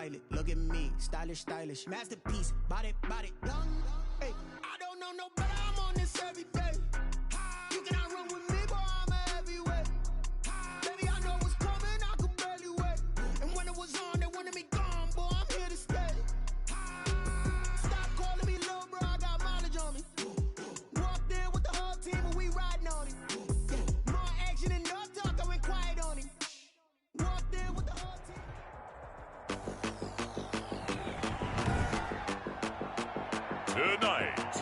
pilot. Look at me, stylish, stylish, masterpiece. Body, young. Hey, I don't know no better. I'm on this every day. You cannot run with me, boy. I'm a heavyweight. Baby, I know what's coming. I could barely wait. And when it was on, they wanted me gone, boy. I'm here to stay. Stop calling me little bro. I got mileage on me. Walked in with the whole team, and we riding on him. More action and no talk. I went quiet on him. Walked in with the whole team. Tonight,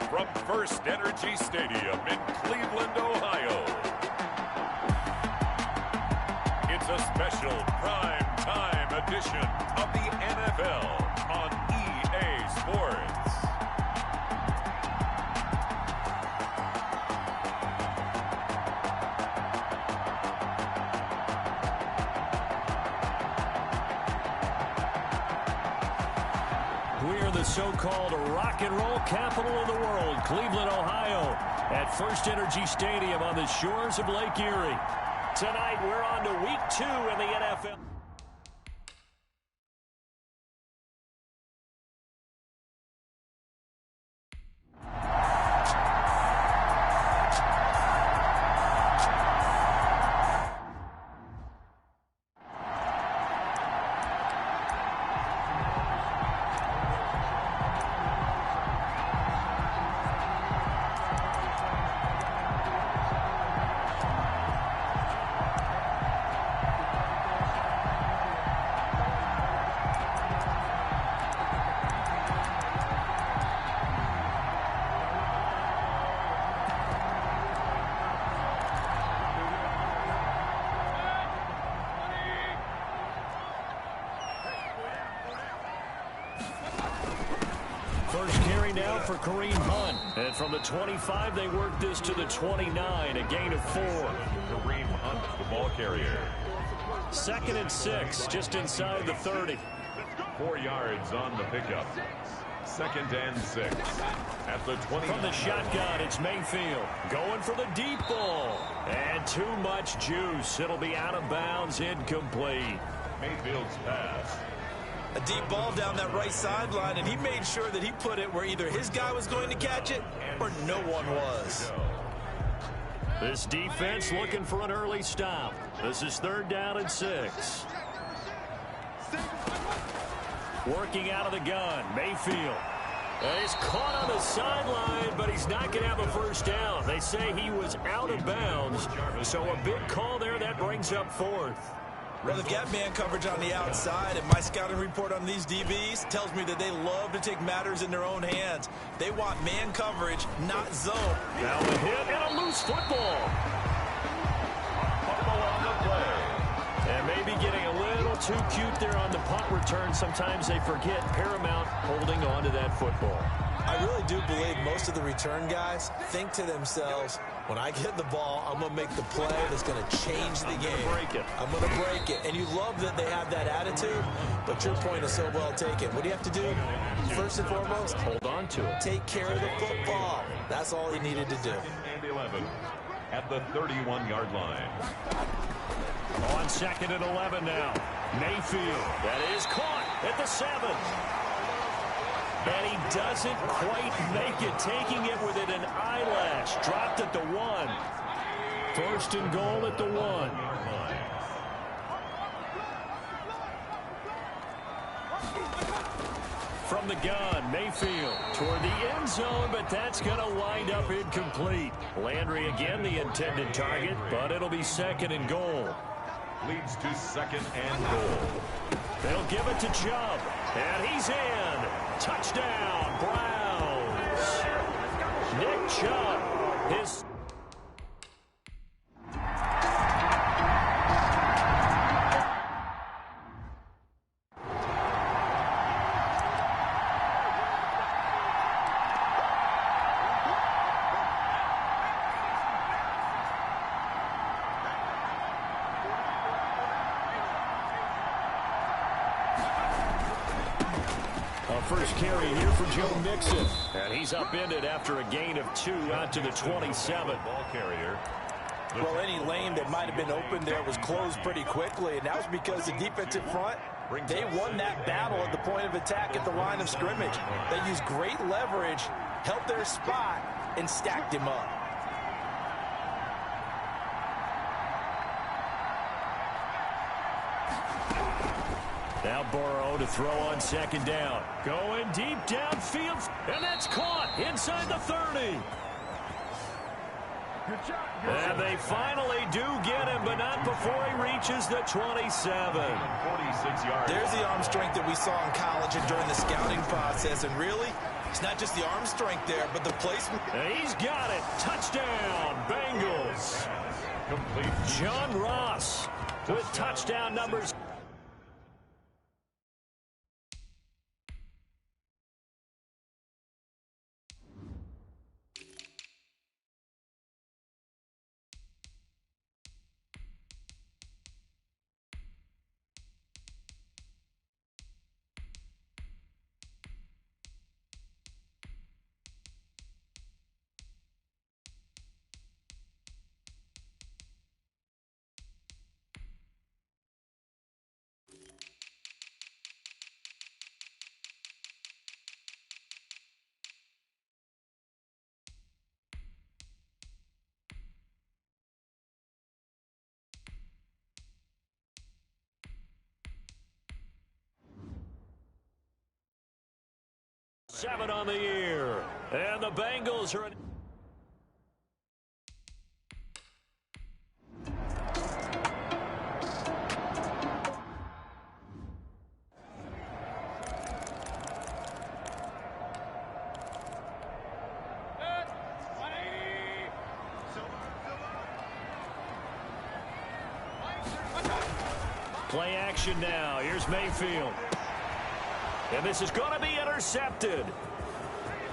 from First Energy Stadium in Cleveland, Ohio, it's a special prime time edition of the NFL on EA Sports. We're the so-called rock and roll capital of the world, Cleveland, Ohio, at First Energy Stadium on the shores of Lake Erie. Tonight, we're on to week 2 in the NFL. First carry now for Kareem Hunt. And from the 25, they work this to the 29, a gain of 4. Kareem Hunt, the ball carrier. 2nd and 6, just inside the 30. 4 yards on the pickup. 2nd and 6 at the 20. From the shotgun, it's Mayfield going for the deep ball. And too much juice. It'll be out of bounds, incomplete. Mayfield's pass. A deep ball down that right sideline, and he made sure that he put it where either his guy was going to catch it or no one was. This defense looking for an early stop. This is 3rd down and 6. Working out of the gun, Mayfield. He's caught on the sideline, but he's not going to have a first down. They say he was out of bounds, so a big call there. That brings up 4th. Well, they've got man coverage on the outside, and my scouting report on these DBs tells me that they love to take matters in their own hands. They want man coverage, not zone. Now a hit and a loose football. Fumble on the play. And maybe getting a little too cute there on the punt return. Sometimes they forget paramount holding on to that football. I really do believe most of the return guys think to themselves, when I get the ball, I'm going to make the play that's going to change the game. I'm going to break it. And you love that they have that attitude, but your point is so well taken. What do you have to do? First and foremost, hold on to it. Take care of the football. That's all he needed to do. And 11 at the 31-yard line. On 2nd and 11 now. Mayfield. That is caught at the 7. And he doesn't quite make it, taking it within an eyelash. Dropped at the 1. 1st and goal at the 1. From the gun, Mayfield toward the end zone, but that's going to wind up incomplete. Landry again the intended target, but it'll be 2nd and goal. Leads to 2nd and goal. They'll give it to Chubb, and he's in. Touchdown, Browns. Nick Chubb, his... First carry here for Joe Mixon. And he's upended after a gain of 2 out to the 27. Ball carrier. Well, any lane that might have been open there was closed pretty quickly, and that was because the defensive front They won that battle at the point of attack at the line of scrimmage. They used great leverage, held their spot, and stacked him up. Now Burrow to throw on second down. Going deep downfield, and that's caught inside the 30. And they finally do get him, but not before he reaches the 27. 46 yards. There's the arm strength that we saw in college and during the scouting process. And really, it's not just the arm strength there, but the placement. And he's got it. Touchdown, Bengals. Complete. John Ross with touchdown numbers. Seven on the year, and the Bengals are. Play action now. Here's Mayfield. And this is going to be intercepted.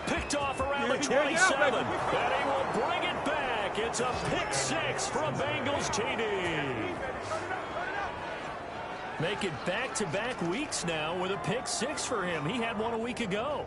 Picked off around the 27. And he will bring it back. It's a pick six from Bengals TD. Make it back-to-back weeks now with a pick six for him. He had one a week ago.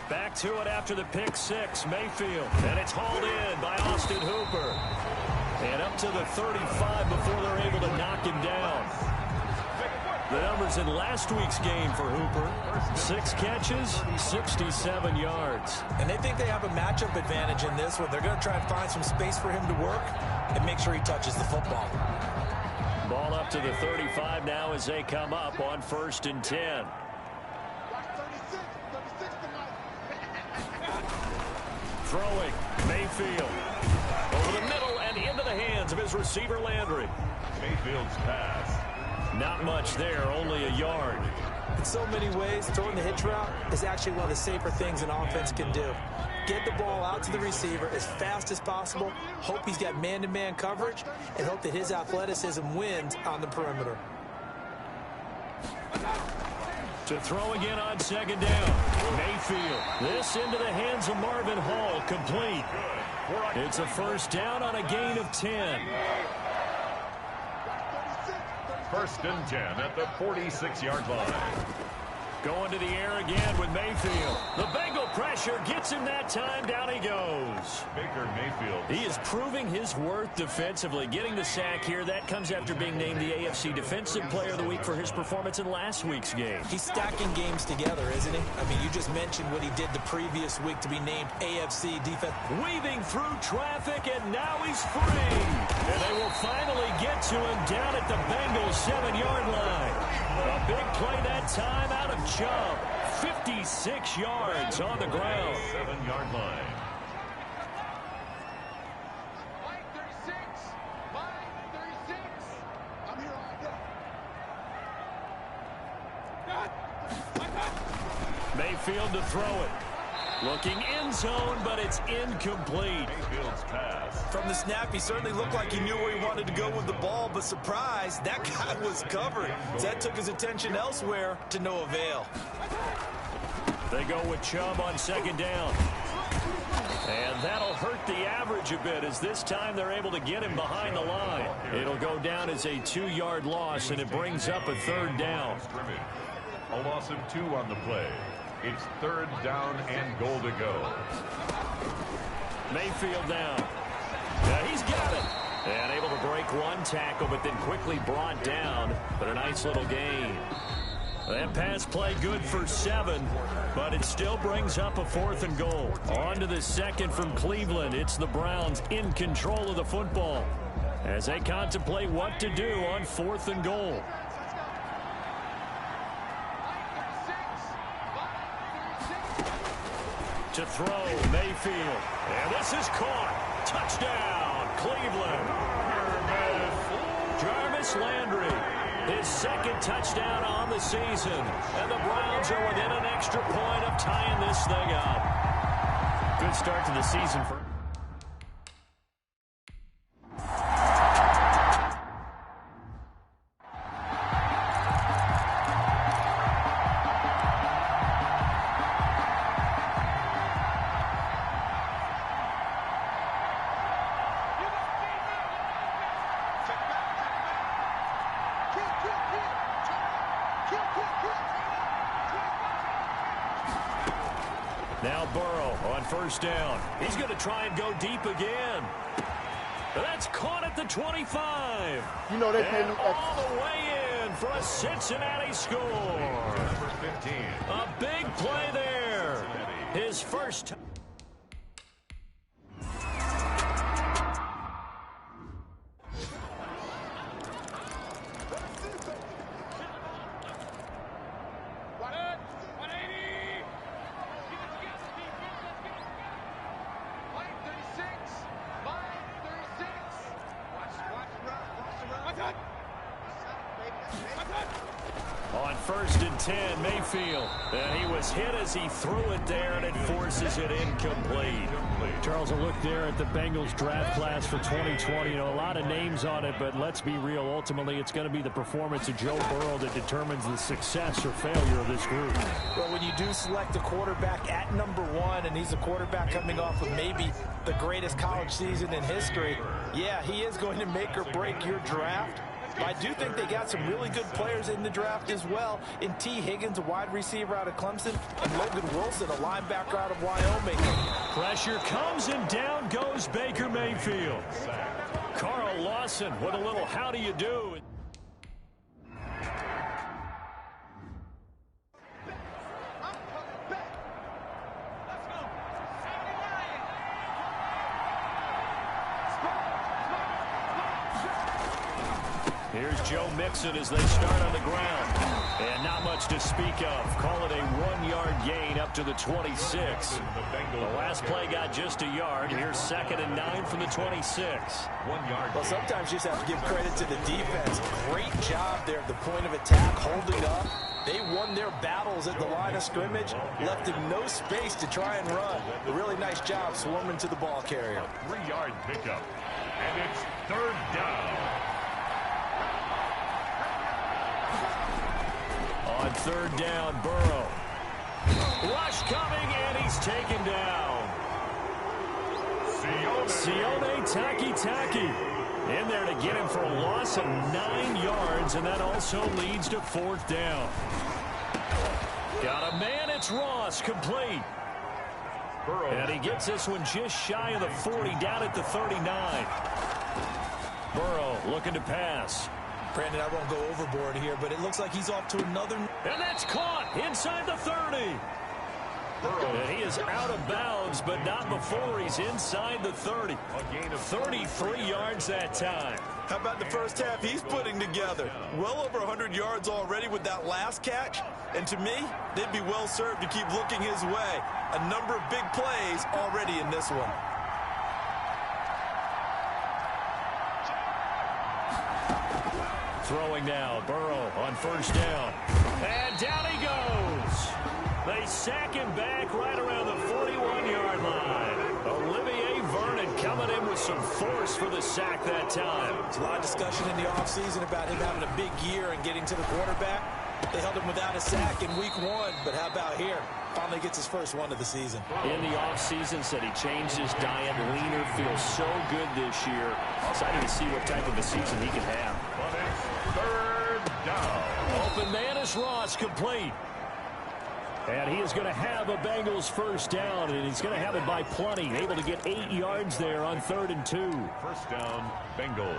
Back to it after the pick six, Mayfield. And it's hauled in by Austin Hooper. And up to the 35 before they're able to knock him down. The numbers in last week's game for Hooper. 6 catches, 67 yards. And they think they have a matchup advantage in this one. They're going to try and find some space for him to work and make sure he touches the football. Ball up to the 35 now as they come up on 1st and 10. Throwing, Mayfield. Over the middle and into the hands of his receiver, Landry. Mayfield's pass. Not much there, only a yard. In so many ways, throwing the hitch route is actually one of the safer things an offense can do. Get the ball out to the receiver as fast as possible, hope he's got man-to-man coverage, and hope that his athleticism wins on the perimeter. To throw again on second down. Mayfield. This into the hands of Marvin Hall. Complete. It's a first down on a gain of 10. 1st and 10 at the 46-yard line. Going to the air again with Mayfield. The Bengal pressure gets him that time. Down he goes. Baker Mayfield. He is proving his worth defensively. Getting the sack here. That comes after being named the AFC Defensive Player of the Week for his performance in last week's game. He's stacking games together, isn't he? I mean, you just mentioned what he did the previous week to be named AFC Defense. Weaving through traffic, and now he's free. And they will finally get to him down at the Bengals 7-yard line. A big play that time out of Chubb. 56 yards on the ground. 7-yard line. Mayfield to throw it. Looking in zone, but it's incomplete. Mayfield's pass. From the snap, he certainly looked like he knew where he wanted to go with the ball, but surprise, that guy was covered. So that took his attention elsewhere to no avail. They go with Chubb on second down. And that'll hurt the average a bit, as this time they're able to get him behind the line. It'll go down as a 2-yard loss, and it brings up a third down. A loss of 2 on the play. It's third down and goal to go. Mayfield down. Yeah, he's got it. And able to break one tackle, but then quickly brought down. But a nice little gain. That pass play good for 7, but it still brings up a 4th and goal. On to the second from Cleveland. It's the Browns in control of the football as they contemplate what to do on 4th and goal. To throw, Mayfield. And this is caught. Touchdown, Cleveland. Jarvis Landry. His second touchdown on the season. And the Browns are within an extra point of tying this thing up. Good start to the season for... Now Burrow on first down. He's going to try and go deep again. That's caught at the 25. You know they and all the way in for a Cincinnati score. Number 15. A big play there. His first. On first and 10, Mayfield. And he was hit as he threw it there, and it forces it incomplete. Charles, a look there at the Bengals draft class for 2020. You know, a lot of names on it, but let's be real. Ultimately, it's going to be the performance of Joe Burrow that determines the success or failure of this group. Well, when you do select a quarterback at number 1, and he's a quarterback coming off of maybe the greatest college season in history, yeah, he is going to make or break your draft. But I do think they got some really good players in the draft as well. In T. Higgins, a wide receiver out of Clemson, and Logan Wilson, a linebacker out of Wyoming. Pressure comes, and down goes Baker Mayfield. Carl Lawson with a little how do you do. Here's Joe Mixon as they start on the ground. And not much to speak of. Call it a 1-yard gain up to the 26. The last play got just a yard. Here's 2nd and 9 from the 26. 1 yard. Well, sometimes you just have to give credit to the defense. Great job there at the point of attack, holding up. They won their battles at the line of scrimmage, left him no space to try and run. A really nice job swarming to the ball carrier. 3-yard pickup. And it's third down. On third down, Burrow. Rush coming, and he's taken down. Sione Takitaki in there to get him for a loss of 9 yards, and that also leads to 4th down. Got a man, it's Ross, complete. And he gets this one just shy of the 40, down at the 39. Burrow looking to pass. Brandon, I won't go overboard here, but it looks like he's off to another. And that's caught inside the 30. And he is out of bounds, but not before he's inside the 30. A gain of 33 yards that time. How about the first half he's putting together? Well over 100 yards already with that last catch. And to me, they'd be well served to keep looking his way. A number of big plays already in this one. Throwing now, Burrow on first down. And down he goes. They sack him back right around the 41-yard line. Olivier Vernon coming in with some force for the sack that time. There's a lot of discussion in the offseason about him having a big year and getting to the quarterback. They held him without a sack in week 1, but how about here? Finally gets his first one of the season. In the offseason, said he changed his diet, leaner, feels so good this year. Excited to see what type of a season he can have. But it's third down. Open man is Ross, complete. And he is going to have a Bengals first down, and he's going to have it by plenty. Able to get 8 yards there on 3rd and 2. First down, Bengals.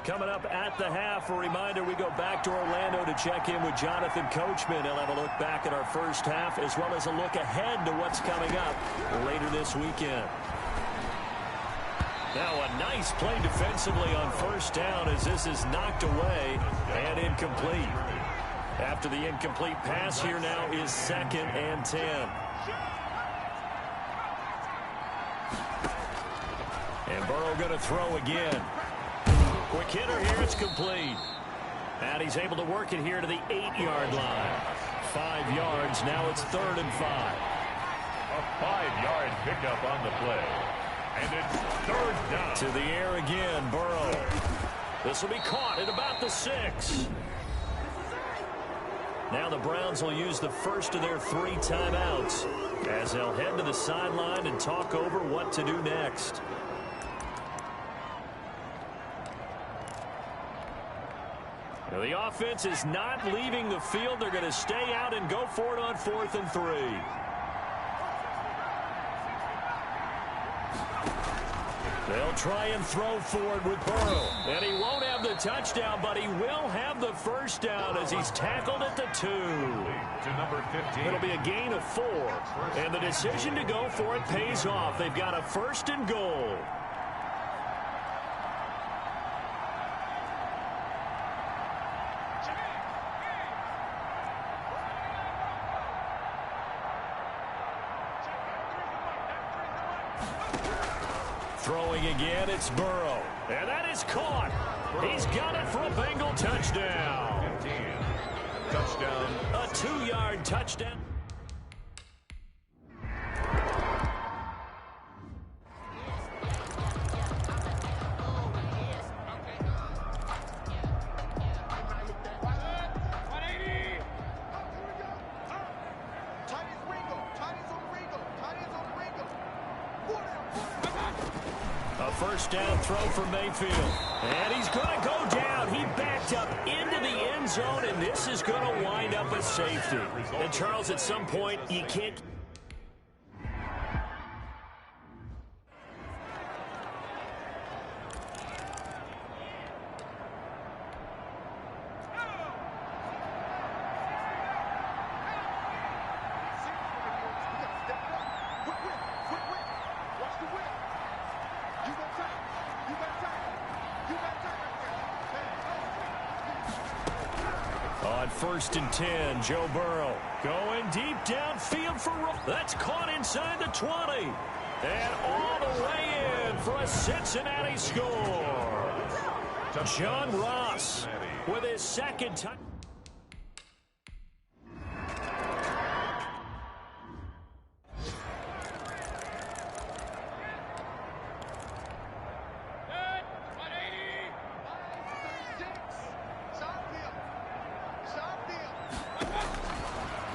Coming up at the half, a reminder, we go back to Orlando to check in with Jonathan Coachman. He'll have a look back at our first half, as well as a look ahead to what's coming up later this weekend. Now a nice play defensively on first down as this is knocked away and incomplete. After the incomplete pass, here now is 2nd and 10. And Burrow going to throw again. Quick hitter here, it's complete. And he's able to work it here to the 8-yard line. 5 yards, now it's 3rd and 5. A 5-yard pickup on the play. And it's 3rd down. To the air again, Burrow. This will be caught at about the 6. Now the Browns will use the first of their 3 timeouts as they'll head to the sideline and talk over what to do next. Now the offense is not leaving the field. They're going to stay out and go for it on 4th and 3. They'll try and throw forward with Burrow. And he won't have the touchdown, but he will have the first down as he's tackled at the 2. To number 15. It'll be a gain of 4. And the decision to go for it pays off. They've got a 1st and goal. Throwing again, it's Burrow. And that is caught. He's got it for a Bengal touchdown. 15. Touchdown. A 2-yard touchdown. First down throw for Mayfield. And he's going to go down. He backed up into the end zone, and this is going to wind up a safety. And, Charles, at some point, you can't... On 1st and 10, Joe Burrow going deep downfield for... That's caught inside the 20. And all the way in for a Cincinnati score. John Ross with his 2nd touchdown.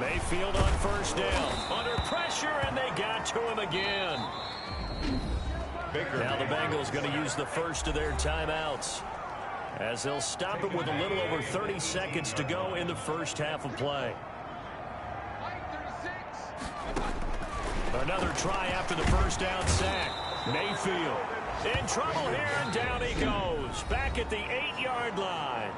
Mayfield on 1st down. Under pressure, and they got to him again. Now the Bengals going to use the first of their timeouts as they'll stop it with a little over 30 seconds to go in the first half of play. Another try after the first down sack. Mayfield in trouble here, and down he goes. Back at the 8-yard line.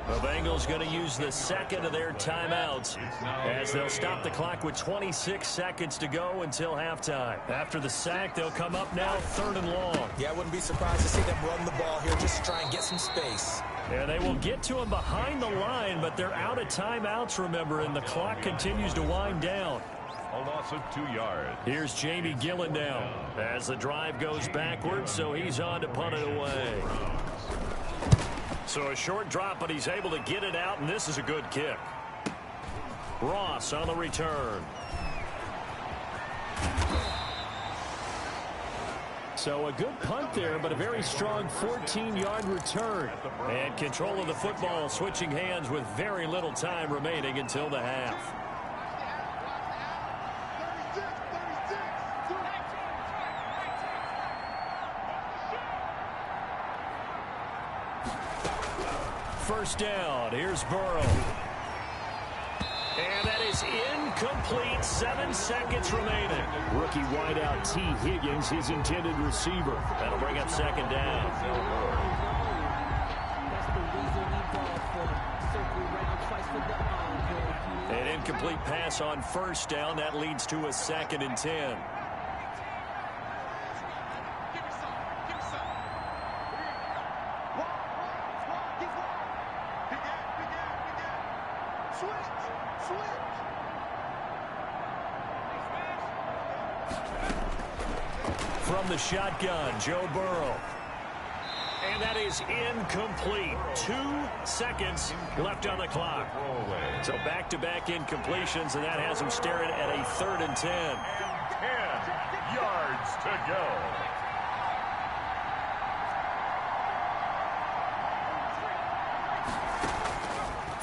The Bengals going to use the 2nd of their timeouts as they'll stop the clock with 26 seconds to go until halftime. After the sack, they'll come up now 3rd and long. Yeah, I wouldn't be surprised to see them run the ball here just to try and get some space. And they will get to him behind the line, but they're out of timeouts, remember, and the clock continues to wind down. A loss of 2 yards. Here's Jamie Gillen now as the drive goes backwards, so he's on to punt it away. So a short drop, but he's able to get it out, and this is a good kick. Ross on the return. So a good punt there, but a very strong 14-yard return. And control of the football switching hands with very little time remaining until the half. First down, here's Burrow. And that is incomplete. 7 seconds remaining. Rookie wideout T. Higgins, his intended receiver. That'll bring up second down. An incomplete pass on first down. That leads to a 2nd and 10. From the shotgun, Joe Burrow. And that is incomplete. 2 seconds left on the clock. So back-to-back incompletions, and that has him staring at a 3rd and 10. And 10 yards to go.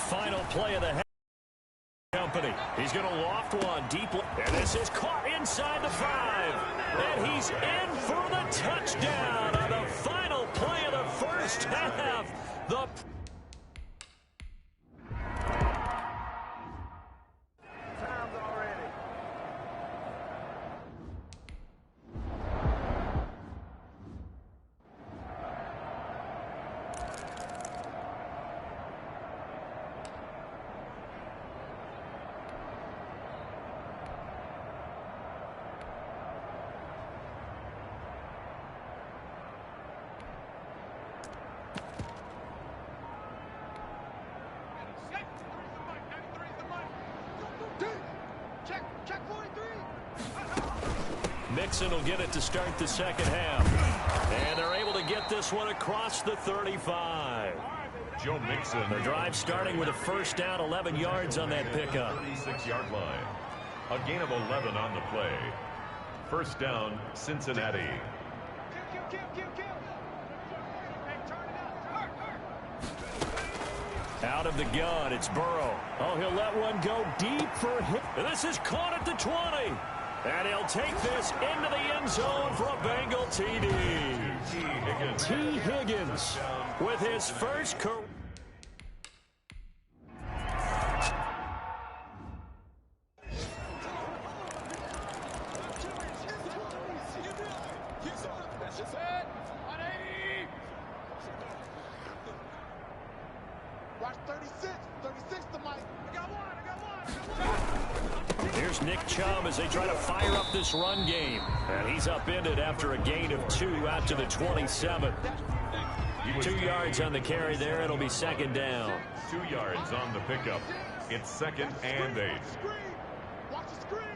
Final play of the half. Company. He's going to loft one deep. And this is caught inside the 5. And he's in for the touchdown on the final play of the first half. The Mixon will get it to start the second half. And they're able to get this one across the 35. Joe Mixon. The drive starting with a first down, 11 yards on that pickup. 36-yard line. A gain of 11 on the play. First down, Cincinnati. Out of the gun, it's Burrow. Oh, he'll let one go deep for hit. This is caught at the 20. And he'll take this into the end zone for a Bengal TD. T. Higgins with his first career. Watch 36 to Mike. I got one. Here's Nick Chubb as they try to fire up this run game. And he's upended after a gain of 2 out to the 27. 2 yards on the carry there. It'll be second down. 2 yards on the pickup. It's 2nd and 8. Watch the screen.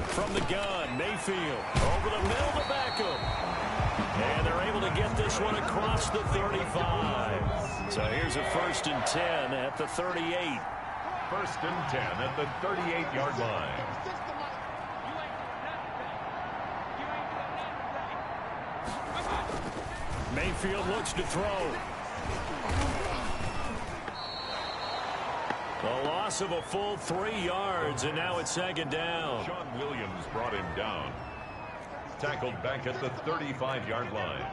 From the gun, Mayfield over the middle to Beckham. And they're able to get this one across the 35. So here's a 1st and 10 at the 38. 1st and 10 at the 38-yard line. Mayfield looks to throw. A loss of a full 3 yards, and now it's second down. Sean Williams brought him down. Tackled back at the 35-yard line.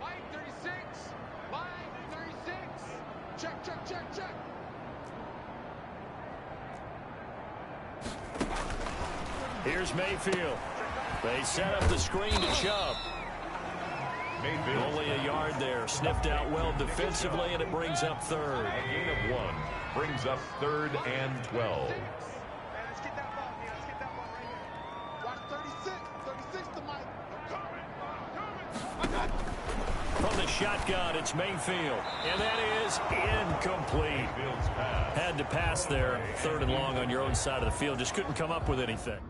Line 36. Check. Here's Mayfield. They set up the screen to Chubb. Mayfield. Only a yard there. Sniffed out well defensively, and it brings up 3rd. A gain of 1 brings up 3rd and 12. Let's get that ball, man. Let's get that ball right here. Watch 36 to Mike. From the shotgun, it's Mayfield. And that is incomplete. Mayfield's pass. Had to pass there. 3rd and long on your own side of the field. Just couldn't come up with anything.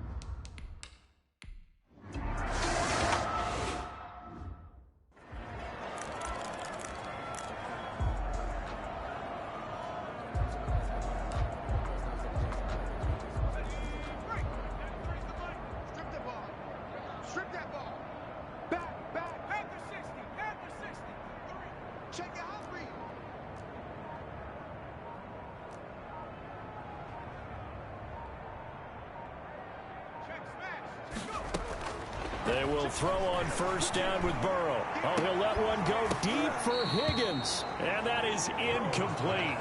They will throw on first down with Burrow. Oh, he'll let one go deep for Higgins. And that is incomplete.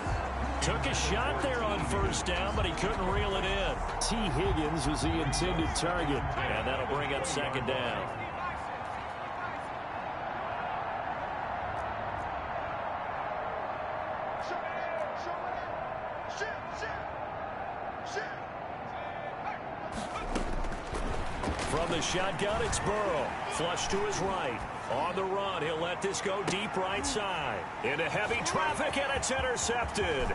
Took a shot there on first down, but he couldn't reel it in. T. Higgins was the intended target. And that'll bring up second down. From the shotgun, it's Burrow. Flush to his right. On the run, he'll let this go deep right side. Into heavy traffic, and it's intercepted.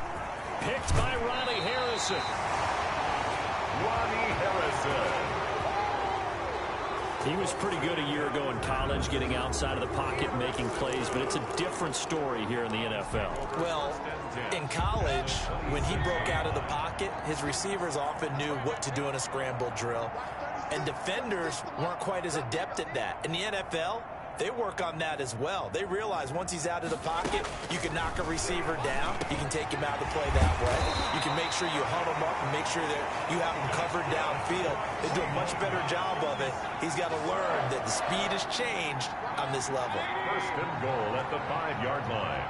Picked by Ronnie Harrison. Ronnie Harrison. He was pretty good a year ago in college, getting outside of the pocket and making plays, but it's a different story here in the NFL. Well, in college, when he broke out of the pocket, his receivers often knew what to do in a scramble drill. And defenders weren't quite as adept at that. In the NFL, they work on that as well. They realize once he's out of the pocket, you can knock a receiver down. You can take him out of the play that way. You can make sure you huddle him up and make sure that you have him covered downfield. They do a much better job of it. He's got to learn that the speed has changed on this level. First and goal at the 5-yard line.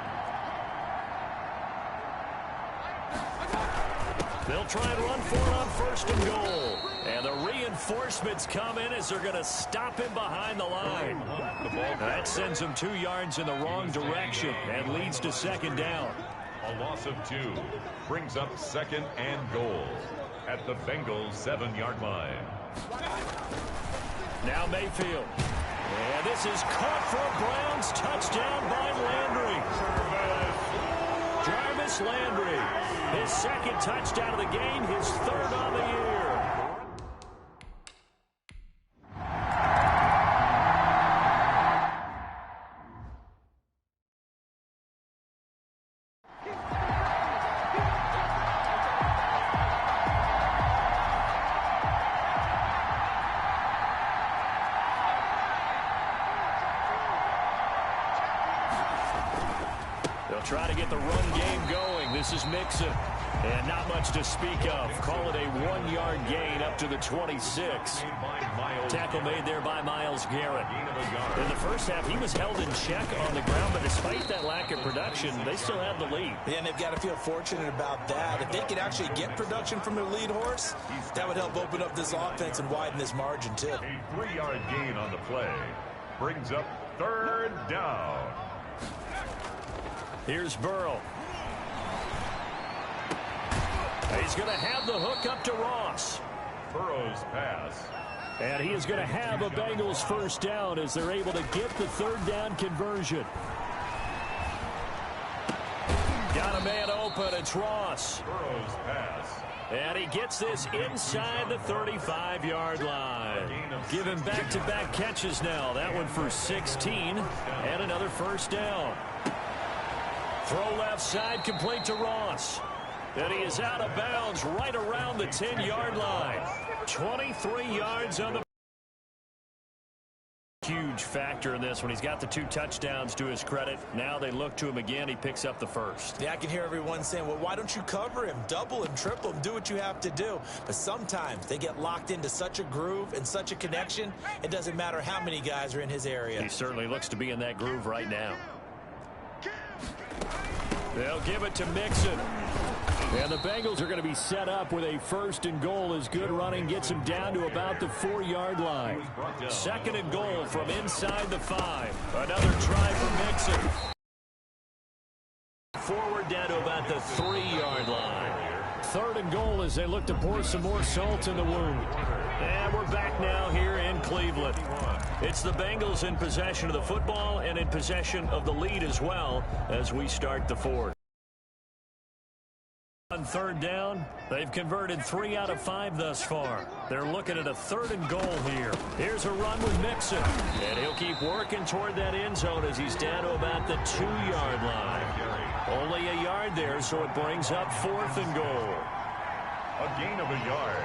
They'll try and run for it on first and goal. And the reinforcements come in as they're going to stop him behind the line. That sends him 2 yards in the wrong direction and leads to second down. A loss of 2 brings up second and goal at the Bengals' 7-yard line. Now Mayfield. And this is caught for a Browns touchdown by Landry. Jarvis Landry. His second touchdown of the game, his third on the year. Try to get the run game going. This is Mixon. And not much to speak of. Call it a 1-yard gain up to the 26. Tackle made there by Myles Garrett. In the first half, he was held in check on the ground, but despite that lack of production, they still have the lead. Yeah, and they've got to feel fortunate about that. If they could actually get production from their lead horse, that would help open up this offense and widen this margin, too. A 3-yard gain on the play brings up third down. Here's Burrow. He's going to have the hook up to Ross. Burrow's pass. And he is going to have a Bengals first down as they're able to get the third down conversion. Got a man open. It's Ross. Burrow's pass. And he gets this inside the 35-yard line. Give him back-to-back catches now. That one for 16 and another first down. Throw left side, complete to Ross. And he is out of bounds right around the 10-yard line. 23 yards on the... Huge factor in this when he's got the 2 touchdowns to his credit. Now they look to him again. He picks up the first. Yeah, I can hear everyone saying, well, why don't you cover him? Double him, triple him, do what you have to do. But sometimes they get locked into such a groove and such a connection, it doesn't matter how many guys are in his area. He certainly looks to be in that groove right now. They'll give it to Mixon. And the Bengals are going to be set up with a first and goal as good running gets them down to about the 4-yard line. Second and goal from inside the 5. Another try for Mixon. Forward down to about the 3-yard line. Third and goal as they look to pour some more salt in the wound. And we're back now here in Cleveland. It's the Bengals in possession of the football and in possession of the lead as well as we start the fourth. On third down, they've converted 3 out of 5 thus far. They're looking at a third and goal here. Here's a run with Mixon. And he'll keep working toward that end zone as he's down to about the 2-yard line. Only a yard there, so it brings up 4th and goal. A gain of a yard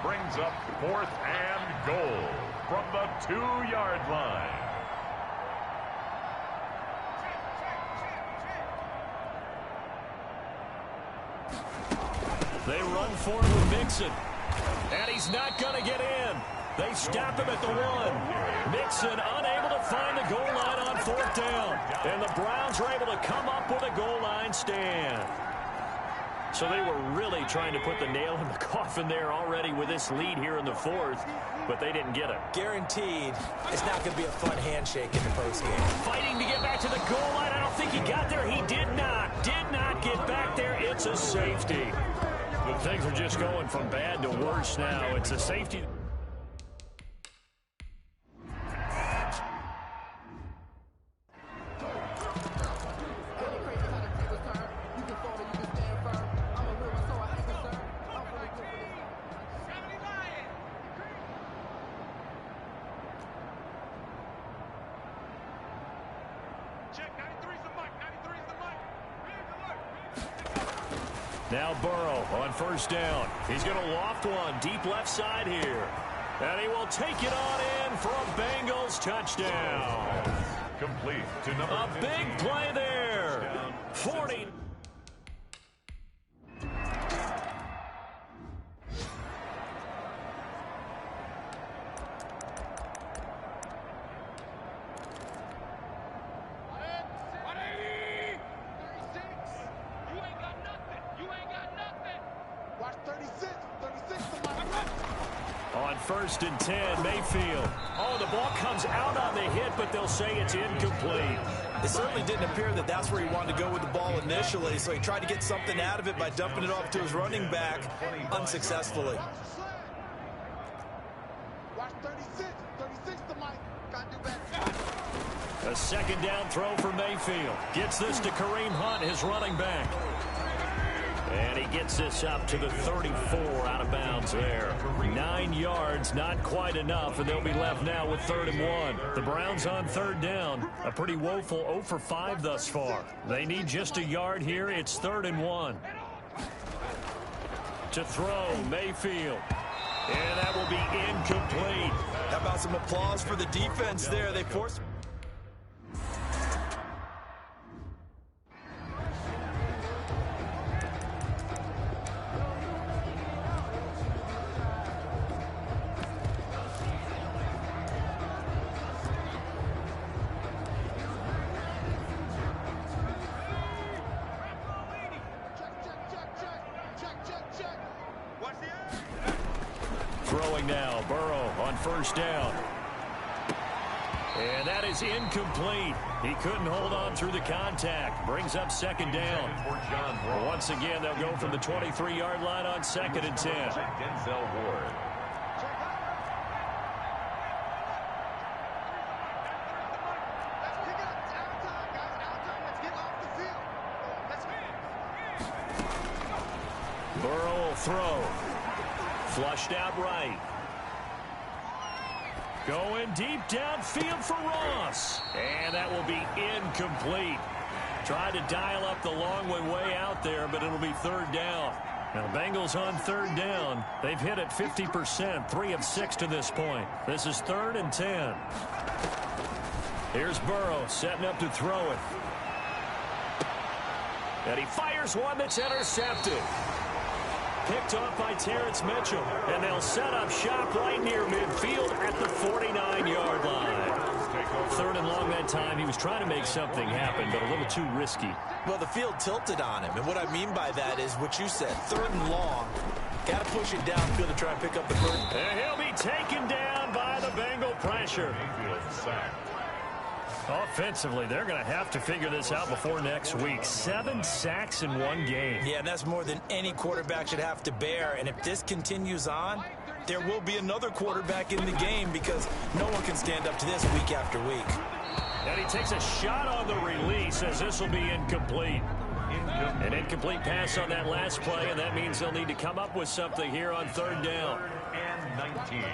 brings up 4th and goal from the 2-yard line. They run for it with Mixon. And he's not going to get in. They stop him at the 1. Mixon unable to find the goal line on 4th down. And the Browns are able to come up with a goal line stand. So they were really trying to put the nail in the coffin there already with this lead here in the 4th, but they didn't get it. Guaranteed it's not going to be a fun handshake in the postgame. Fighting to get back to the goal line. I don't think he got there. He did not get back there. It's a safety. Things are just going from bad to worse now. It's a safety. Now Burrow on 1st down. He's going to loft one deep left side here. And he will take it on in for a Bengals touchdown. Complete to number A big play there. 40. On 1st and 10, Mayfield. Oh, the ball comes out on the hit, but they'll say it's incomplete. It certainly didn't appear that that's where he wanted to go with the ball initially, so he tried to get something out of it by dumping it off to his running back unsuccessfully. A 2nd down throw for Mayfield. Gets this to Kareem Hunt, his running back. And he gets this up to the 34 out of bounds there. 9 yards, not quite enough, and they'll be left now with 3rd and 1. The Browns on 3rd down. A pretty woeful 0 for 5 thus far. They need just a yard here. It's 3rd and 1. To throw, Mayfield. And that will be incomplete. How about some applause for the defense there? They forced... Throwing now, Burrow on 1st down. And that is incomplete. He couldn't hold on through the contact. Brings up 2nd down. Once again, they'll go from the 23-yard line on 2nd and 10. Denzel Ward. Burrow will throw. Flushed out right. Going deep downfield for Ross. And that will be incomplete. Tried to dial up the long way out there, but it'll be 3rd down. Now, the Bengals on 3rd down. They've hit it 50%, 3 of 6 to this point. This is 3rd and 10. Here's Burrow setting up to throw it. And he fires one that's intercepted. Picked off by Terrence Mitchell. And they'll set up shop right near midfield at the 49-yard line. 3rd and long that time. He was trying to make something happen, but a little too risky. Well, the field tilted on him. And what I mean by that is what you said. 3rd and long. Got to push it downfield to try and pick up the first. And he'll be taken down by the Bengal pressure. Offensively, they're going to have to figure this out before next week. 7 sacks in 1 game. Yeah, and that's more than any quarterback should have to bear. And if this continues on, there will be another quarterback in the game because no one can stand up to this week after week. And he takes a shot on the release as this will be incomplete. An incomplete pass on that last play, and that means they'll need to come up with something here on 3rd down. And 19.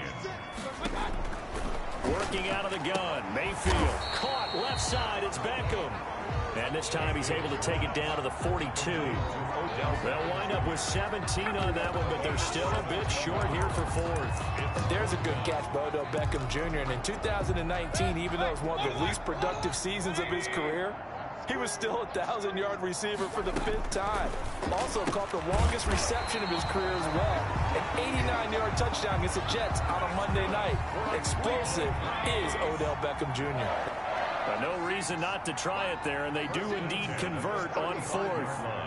Working out of the gun. Mayfield caught left side. It's Beckham. And this time he's able to take it down to the 42. They'll wind up with 17 on that one, but they're still a bit short here for 4th. There's a good catch by Odell Beckham Jr. And in 2019, even though it's one of the least productive seasons of his career, He was still a 1,000-yard receiver for the 5th time. Also caught the longest reception of his career as well. An 89-yard touchdown against the Jets on a Monday night. Explosive is Odell Beckham Jr. But no reason not to try it there, and they do indeed convert on 4th.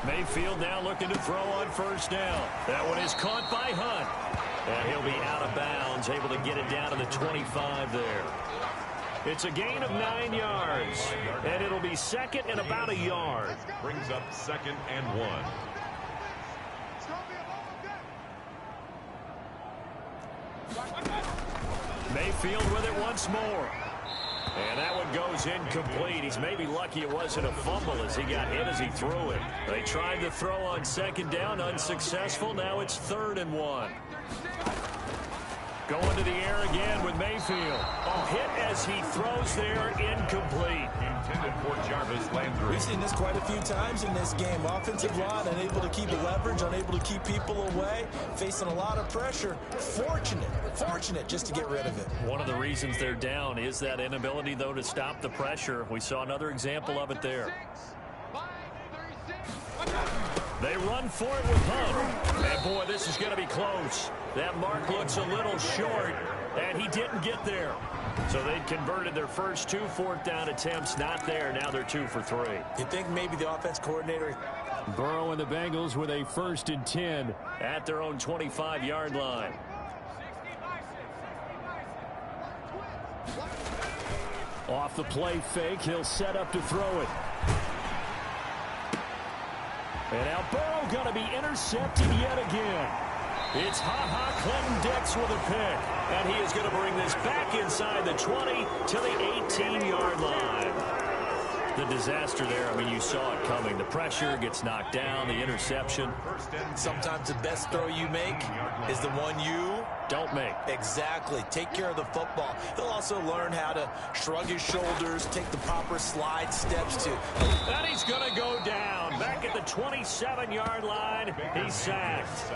Mayfield now looking to throw on 1st down. That one is caught by Hunt. And he'll be out of bounds, able to get it down to the 25 there. It's a gain of 9 yards, and it'll be 2nd and about a yard. Brings up 2nd and 1. Mayfield with it once more. And that one goes incomplete. He's maybe lucky it wasn't a fumble as he got hit as he threw it. They tried to throw on 2nd down, unsuccessful. Now it's 3rd and 1. Going to the air again with Mayfield. A hit as he throws there, incomplete. Intended for Jarvis Landry. We've seen this quite a few times in this game. Offensive line unable to keep leverage, unable to keep people away, facing a lot of pressure. Fortunate just to get rid of it. One of the reasons they're down is that inability, though, to stop the pressure. We saw another example of it there. They run for it with Hunt. And, boy, this is going to be close. That mark looks a little short, and he didn't get there. So they'd converted their first 2 4th down attempts. Not there. Now they're 2 for 3. You think maybe the offense coordinator... Burrow and the Bengals with a 1st and 10 at their own 25-yard line. Off the play fake, he'll set up to throw it. And now Burrow going to be intercepted yet again. It's Clinton Dix with a pick. And he is going to bring this back inside the 20 to the 18-yard line. The disaster there, I mean, you saw it coming. The pressure gets knocked down, the interception. Sometimes the best throw you make is the one you don't make. Exactly. Take care of the football. He'll also learn how to shrug his shoulders, take the proper slide steps to. And he's going to go down. Back at the 27-yard line, he's sacked.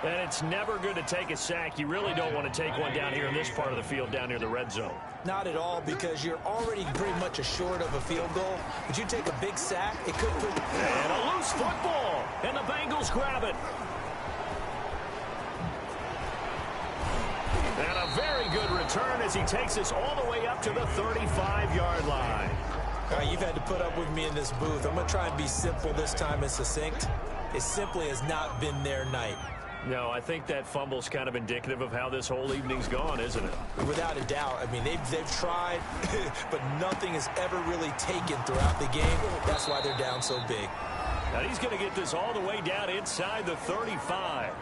And it's never good to take a sack. You really don't want to take one down here in this part of the field, down near the red zone. Not at all, because you're already pretty much assured of a field goal. But you take a big sack, it could put... And a loose football. And the Bengals grab it. And a very good return as he takes us all the way up to the 35-yard line. All right, you've had to put up with me in this booth. I'm going to try and be simple this time and succinct. It simply has not been their night. No, I think that fumble's kind of indicative of how this whole evening's gone, isn't it? Without a doubt. I mean, they've tried, but nothing has ever really taken throughout the game. That's why they're down so big. Now he's going to get this all the way down inside the 35.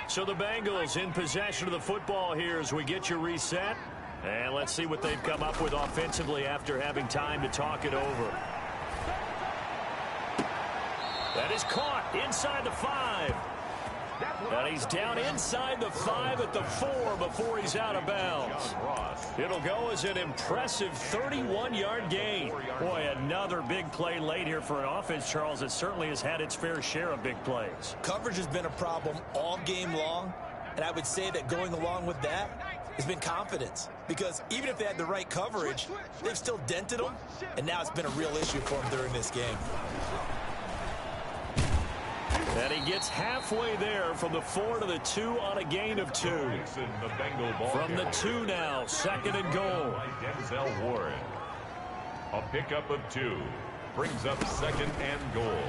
So the Bengals in possession of the football here as we get you reset. And let's see what they've come up with offensively after having time to talk it over. That is caught inside the 5. And he's down inside the 5 at the 4 before he's out of bounds. It'll go as an impressive 31-yard gain. Boy, another big play late here for an offense, Charles, that certainly has had its fair share of big plays. Coverage has been a problem all game long, and I would say that going along with that has been confidence. Because even if they had the right coverage, they've still dented them, and now it's been a real issue for them during this game. And he gets halfway there from the 4 to the 2 on a gain of 2. From the 2 now, 2nd and goal. Denzel Ward. A pickup of 2 brings up 2nd and goal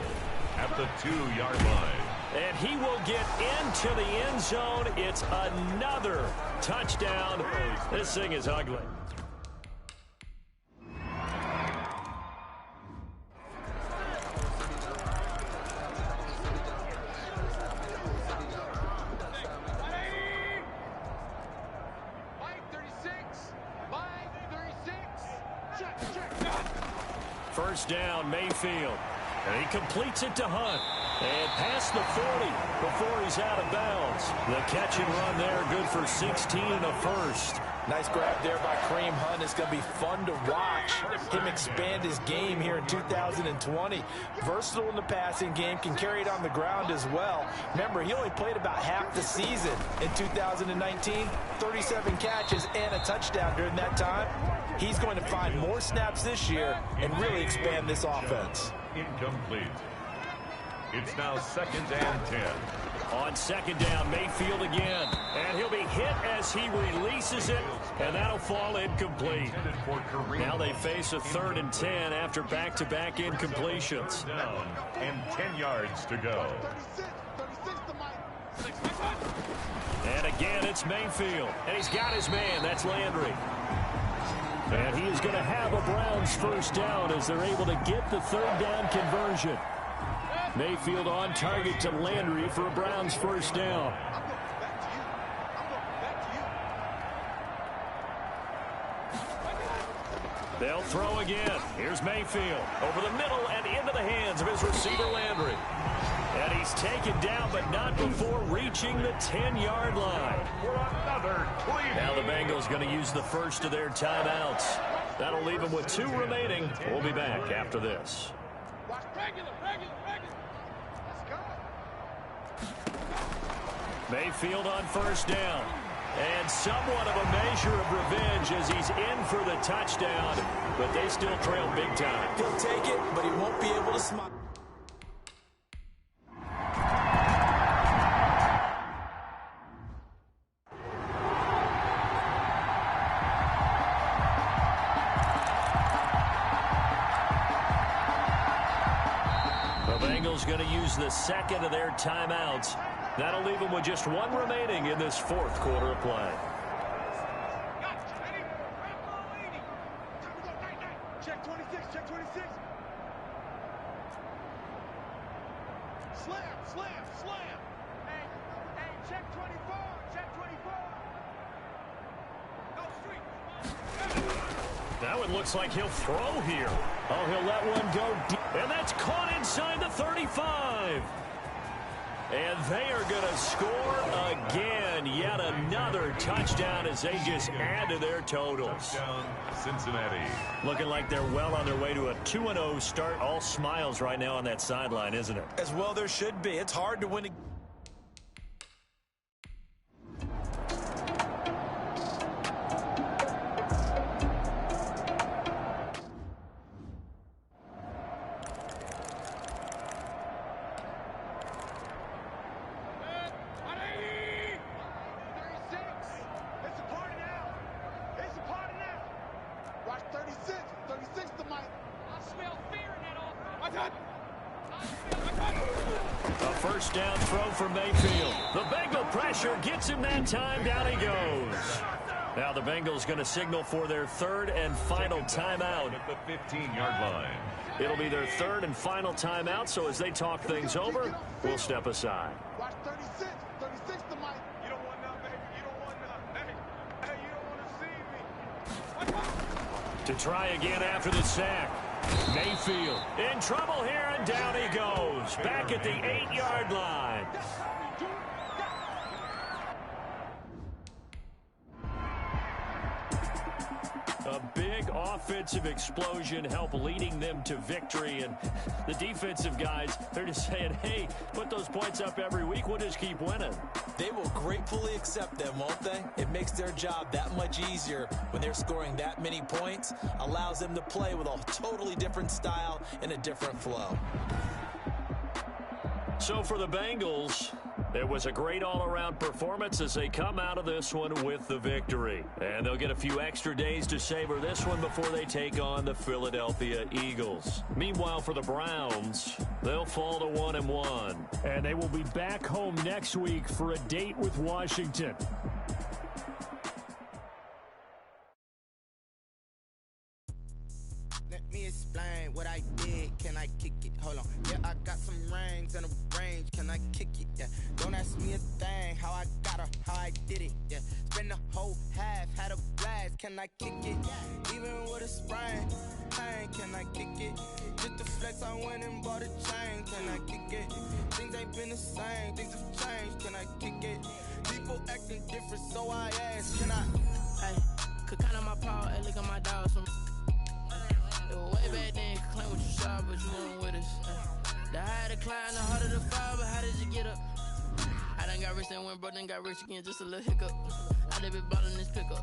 at the 2-yard line. And he will get into the end zone. It's another touchdown. This thing is ugly. First down, Mayfield. And he completes it to Hunt. And past the 40 before he's out of bounds. The catch and run there, good for 16 and a first. Nice grab there by Kareem Hunt. It's going to be fun to watch him expand his game here in 2020. Versatile in the passing game, can carry it on the ground as well. Remember, he only played about half the season in 2019, 37 catches and a touchdown during that time. He's going to find more snaps this year and really expand this offense. Incomplete. It's now 2nd and 10. On 2nd down, Mayfield again. And he'll be hit as he releases it, and that'll fall incomplete. Now they face a 3rd and 10 after back-to-back incompletions. Down and 10 yards to go. And again, it's Mayfield. And he's got his man. That's Landry. And he is going to have a Browns 1st down as they're able to get the 3rd down conversion. Mayfield on target to Landry for a Browns 1st down. They'll throw again. Here's Mayfield over the middle and into the hands of his receiver Landry. And he's taken down, but not before reaching the 10-yard line. Now the Bengals going to use the first of their timeouts. That'll leave them with 2 remaining. We'll be back after this. Mayfield on 1st down. And somewhat of a measure of revenge as he's in for the touchdown, but they still trail big time. He'll take it, but he won't be able to smile. The Bengals going to use the 2nd of their timeouts. That'll leave them with just 1 remaining in this 4th quarter of play. Check 26, check 26. Slam, slam, slam. Hey, check 24, check 24. No street. Now it looks like he'll throw here. Oh, he'll let one go deep. And that's caught inside the 35. And they are going to score again. Yet another touchdown as they just add to their totals. Touchdown, Cincinnati. Looking like they're well on their way to a 2-0 start. All smiles right now on that sideline, isn't it? As well there should be. It's hard to win. A 1st down throw for Mayfield. The Bengal pressure gets him that time. Down he goes. Now the Bengals going to signal for their 3rd and final timeout. At the 15-yard line. It'll be their 3rd and final timeout, so as they talk things over, we'll step aside. Watch 36, 36 the mic. You don't want none, baby. You don't want none. Hey, you don't want to see me. To try again after the sack. Mayfield in trouble here, and down he goes. Back at the 8-yard line. A big offensive explosion helped leading them to victory. And the defensive guys, they're just saying, hey, put those points up every week. We'll just keep winning. They will gratefully accept them, won't they? It makes their job that much easier when they're scoring that many points. Allows them to play with a totally different style and a different flow. So for the Bengals, it was a great all-around performance as they come out of this one with the victory. And they'll get a few extra days to savor this one before they take on the Philadelphia Eagles. Meanwhile, for the Browns, they'll fall to 1-1. And they will be back home next week for a date with Washington. Let me explain what I did. Can I kick it? Hold on. Yeah, I got some rings and a range. Can I kick it? Yeah. Don't ask me a thing. How I got her, how I did it. Yeah. Spend the whole half, had a blast. Can I kick it? Even with a sprain. Pain, can I kick it? Just the flex, I went and bought a chain. Can I kick it? Things ain't been the same. Things have changed. Can I kick it? People acting different, so I ask. Can I? Hey. The higher the climb, the harder the fall, but how did you get up? I done got rich and went broke, then got rich again, just a little hiccup. I done been ballin' this pickup.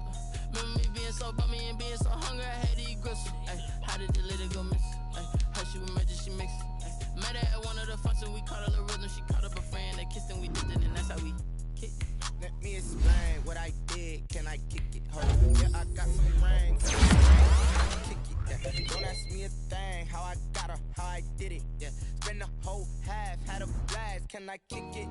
Remember me being so bummy and being so hungry, I had to eat gristle. Ay, how did you let it go miss? Ay, how she was magic, she mixed. Met her at one of the functions, we caught a little rhythm. She caught up a friend, they kissed and we dipped it, and that's how we kicked. Let me explain what I did. Can I kick it? Hold on. Yeah, I got some rings. Kick it. Yeah. Don't ask me a thing. How I got her, how I did it. Yeah. Spend the whole half, had a blast. Can I kick it?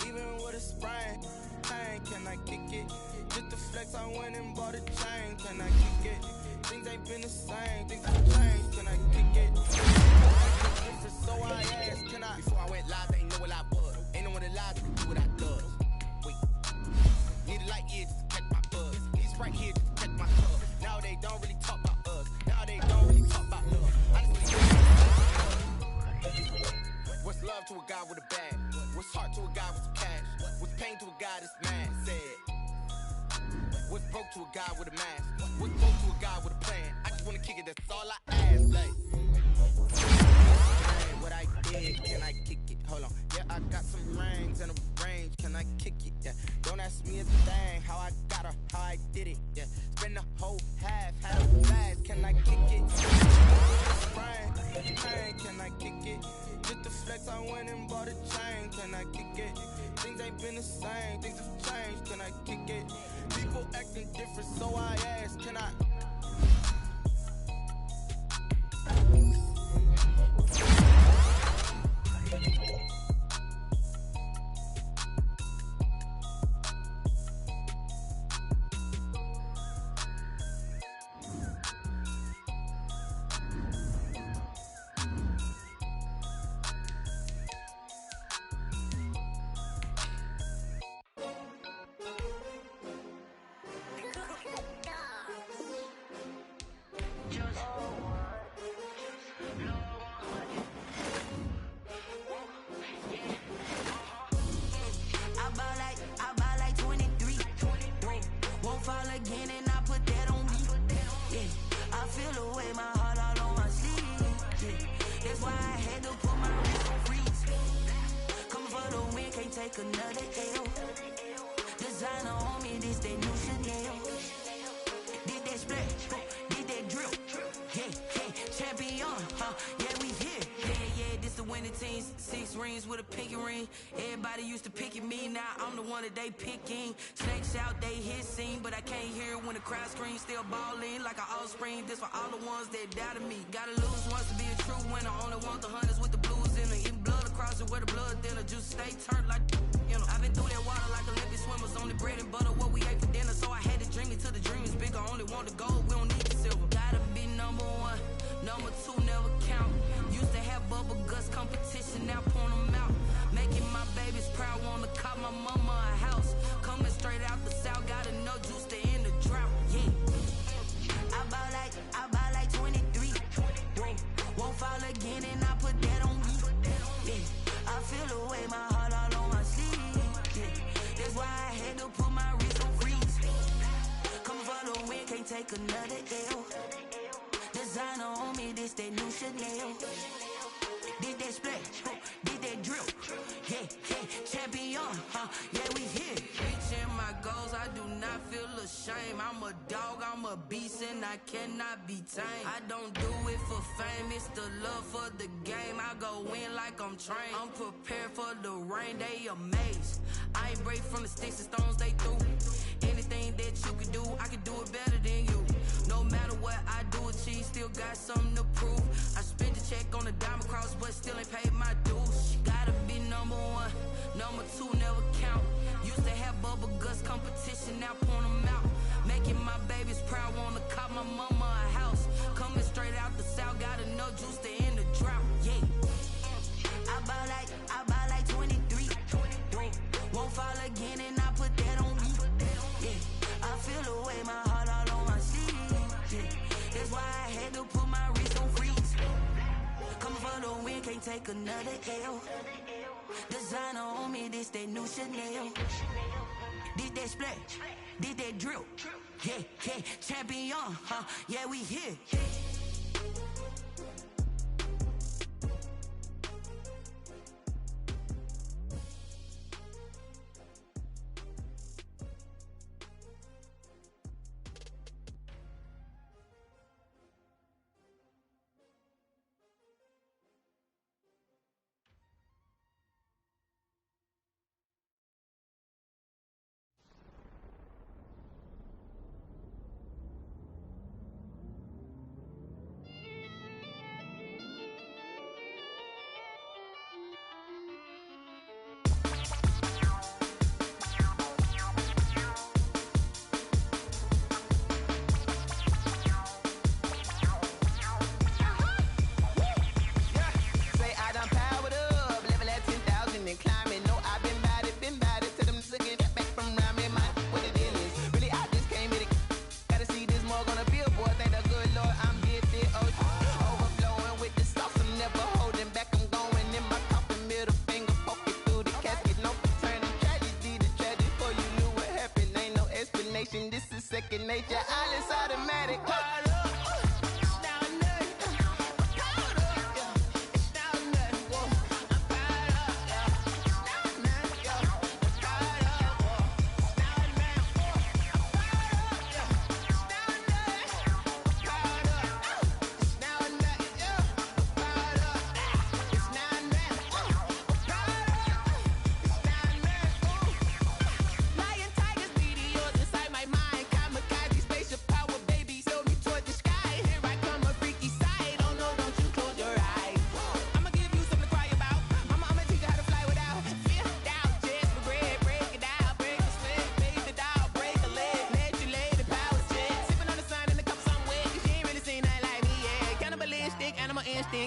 Even with a sprain. Pain. Can I kick it? Just the flex, I went and bought a chain. Can I kick it? Things ain't been the same. Things have changed. Can I kick it? Different, so I asked. Can I? Before I went live, they know what I was. Ain't no one alive to do what I does. Need a light here just to catch my buzz. Need Sprite here just to catch my cup. Now they don't really talk about us. Now they don't really talk about love. Honestly, what's love to a guy with a bag? What's heart to a guy with some cash? What's pain to a guy that's mad? Said. What's broke to a guy with a mask? What's broke to a guy with a plan? I just wanna kick it, that's all I ask. Like, what I did, can I kick it? Hold on. Yeah, I got some rings and a range. Can I kick it? Yeah. Don't ask me a thing. How I got her, how I did it. Yeah. Spend the whole half, had a blast. Can I kick it? Sprain, pain. Can I kick it? Just the flex, I went and bought a chain. Can I kick it? Things ain't been the same. Things have changed. Can I kick it? People acting different, so I ask. Can I? Another L. Designer on me, this that new Chanel. Did that splash, did that drill. Yeah, champion, yeah, we here. Yeah, this the winning team. 6 rings with a pinky ring. Everybody used to pick at me, now I'm the one that they picking. Snakes out, they hit scene, but I can't hear it when the crowd screams. Still balling like an offspring. This for all the ones that doubted me. Gotta lose once to be a true winner. Only want the hunters with the blues in it. Eating blood across it where the blood thinner. Juice stay turned like, you know. I've been through that water like Olympic swimmers. Only bread and butter, what we ate for dinner. So I had to dream it till the dream is bigger. Only want the gold, we don't need the silver. Gotta be number 1, number 2 never count. Used to have bubble guts competition, now point them out. Making my babies proud, wanna cop my mama a house. Coming straight out the south, gotta know juice to end the drought. Yeah, I buy like 23. Won't fall again, and I put that on me. Yeah, I feel the way, my heart all on my sleeve. Yeah, that's why I had to put my wrist on freeze. Coming for the win, can't take another L. Designer on me, this that new Chanel. Did that splash, did that drill. Yeah, champion, yeah, we here. Reaching my goals, I do not feel ashamed. I'm a dog, I'm a beast, and I cannot be tamed. I don't do it for fame, it's the love for the game. I go in like I'm trained. I'm prepared for the rain, they amazed. I ain't break from the sticks and stones they threw. Anything that you can do, I can do it better than you. No matter what I do, achieve, still got something to prove. I spent the check on the diamond cross, but still ain't paid my dues. Gotta be number 1, number 2 never count. Used to have bubble guts competition, now point them out. Making my babies proud, wanna cop my mama a house. Coming straight out the south, gotta know juice to end the drought. Yeah, I buy like 23. Won't fall again, and I put that on me. Yeah, I feel the way, my heart all on my sleeve. Yeah, that's why I had to put my wrist on freeze. Coming for the win, can't take another L. Designer on me, this that new Chanel. Did that splash, did that drill. Yeah, champion, yeah, we here. second nature. All is automatic.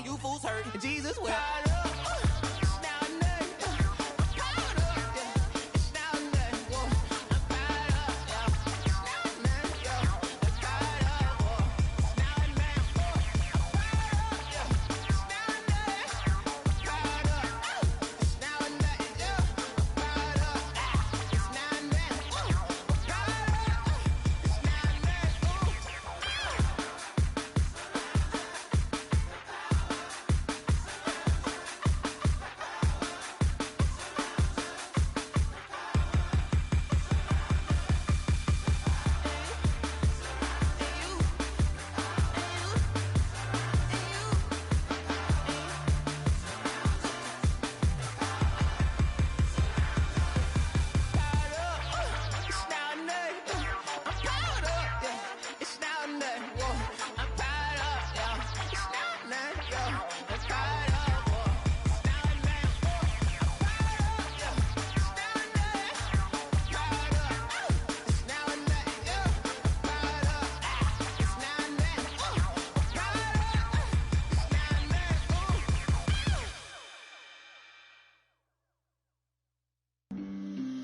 You fools hurt. Jesus will.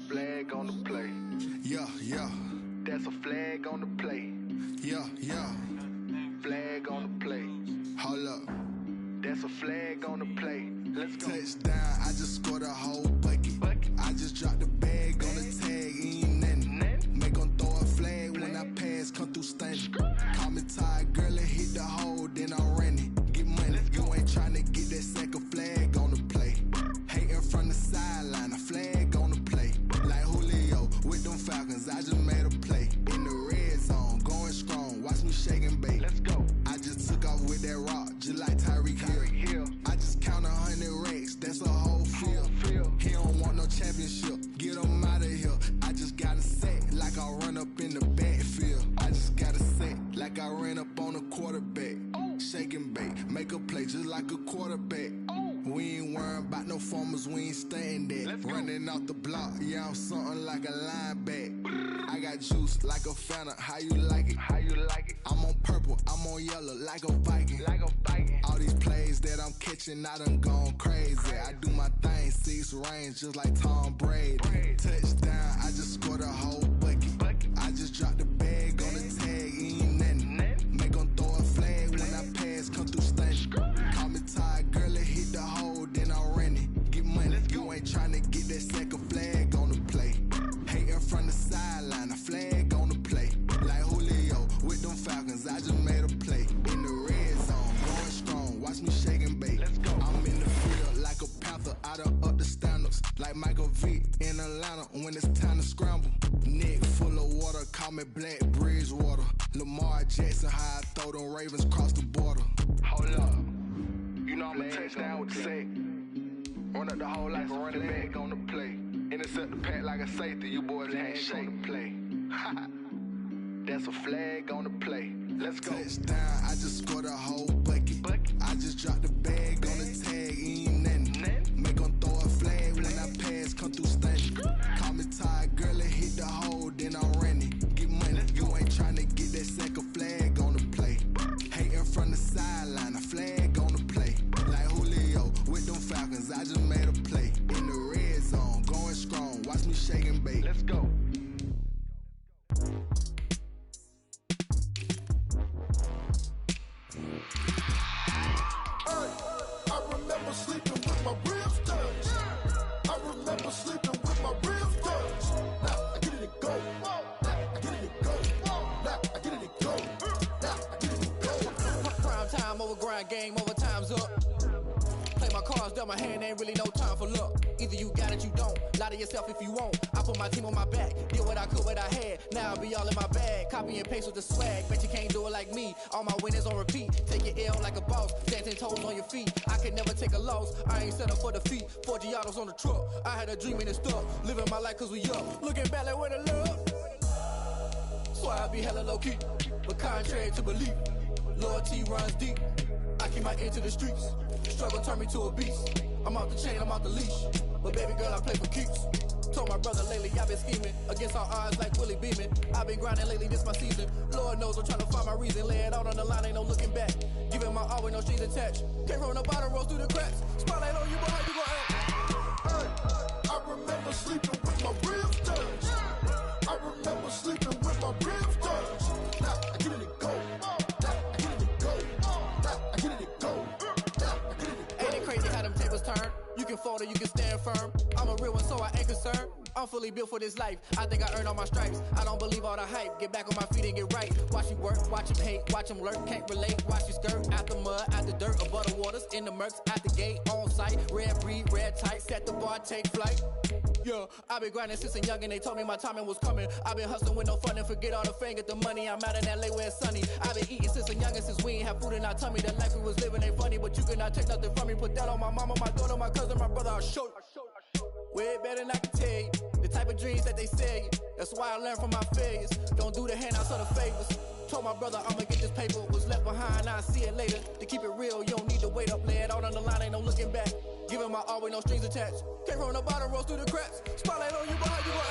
Flag on the play. Yeah, yeah. That's a flag on the play. Yeah, yeah. Flag on the play. Hold up. That's a flag on the play. Let's go. Touchdown, I just scored a whole bucket. I just dropped the bag on the tag, ain't nothing. Make 'em throw a flag when I pass, come through stunning. Call me tired, girl, and hit the hole, then I'm running. Get money, you ain't tryna get that second flag on the play. Hating from the sideline, a flag on the play. Like Julio with them Falcons, I just made a play. In the red zone, going strong, watch me shake and bake. Let's go. I just took off with that rock, just like Tyreek Hill. I just count 100 racks, that's a whole field. He don't want no championship, get him out of here. I just got a set, like I run up in the backfield. I just got a set, like I ran up on a quarterback. Shake and bake, make a play just like a quarterback. We ain't worrying about no formers, we ain't staying there. Running off the block, yeah, I'm something like a linebacker. I got juice like a Fanta, how you like it? How you like it? I'm on purple, I'm on yellow, like a Viking. Like a Viking. All these plays that I'm catching, I done gone crazy. I do my thing, 6 range, just like Tom Brady. Touchdown, I just scored a whole bucket. I just dropped the bag on the tag, ain't nothing. Make 'em throw a flag when I pass, come through stunning. Call me tired, girl, and hit the hole, then I'm running. Get money, you ain't tryna get that second flag on the play. Hating from the sideline, a flag on the play. Like Julio with them Falcons, I just made a play. In the red zone, going strong, watch me shake and bake. I'm in the field like a panther, I done up the standards. Like Michael Vick in Atlanta when it's time to scramble. Neck full of water, call me Black Bridgewater. Lamar Jackson, how I throw them Ravens across the border. Hold up. You know I'm a touchdown with the sack. Run up the whole like a running back on the play. Intercept the pack like a safety. You boys ain't shake the play. That's a flag on the play. Let's go. Touchdown, I just scored a whole bucket. I just dropped the bag on the tag, ain't nothing. Make 'em throw a flag when I pass, come through stunning. Call me tired, girl, and hit the hole, then I'm running. Get money, you ain't tryna get that second flag on the play. Hating from the sideline, a flag on the play. Like Julio with them Falcons, I just made a play. In the red zone, going strong, watch me shake and bake. Let's go. Hey. grind game, overtime's up. Play my cards, dealt my hand, ain't really no time for luck. Either you got it, you don't. Lie to yourself if you won't. I put my team on my back, did what I could, what I had. Now I'll be all in my bag, copy and paste with the swag. Bet you can't do it like me, all my winners on repeat. Take your L like a boss, stand 10 toes on your feet. I can never take a loss, I ain't set up for defeat. 4 Giottos on the truck, I had a dream and it stuck. Living my life cause we up, looking back like where the love. So I be hella low key, but contrary to belief, loyalty runs deep. I keep my ear to the streets, struggle turn me to a beast. I'm off the chain, I'm off the leash, but baby girl I play for keeps. Told my brother lately I've been scheming against all odds like Willie Beeman. I've been grinding lately, this my season. Lord knows I'm trying to find my reason. Lay it out on the line, ain't no looking back. Giving my all with no strings attached. Came from the bottom, rose through the cracks. Spotlight on you, but how you gon' act? Hey, I remember sleeping with my ribs touched. I remember sleeping with my ribs touched. Now I get it to go. Now I get it to go. Now I get it to go. Now I get it to go. Ain't it crazy how them tables turn? You can fold or you can stand firm. I'm a real one, so I ain't concerned. I'm fully built for this life. I think I earned all my stripes. I don't believe all the hype. Get back on my feet and get right. Watch you work, watch him hate, watch him lurk. Can't relate, watch you skirt. Out the mud, out the dirt, above the waters, in the murks, out the gate, on site. Red breed, red tight, set the bar, take flight. Yeah, I been grinding since a young and they told me my timing was coming. I been hustling with no fun and forget all the fame, get the money. I'm out in LA where it's sunny. I been eating since a young and since we ain't have food in our tummy. The life we was living ain't funny, but you cannot take nothing from me. Put that on my mama, my daughter, my cousin, my brother, I'll show you. Way better than I can tell you. The type of dreams that they sell you. That's why I learned from my failures. Don't do the handouts or the favors. Told my brother I'ma get this paper. Was left behind, I'll see it later. To keep it real, you don't need to wait up. Lay it out on the line, ain't no looking back. Giving my all with no strings attached. Came from the bottom, rose through the cracks. Spotlight on you, but how you gon'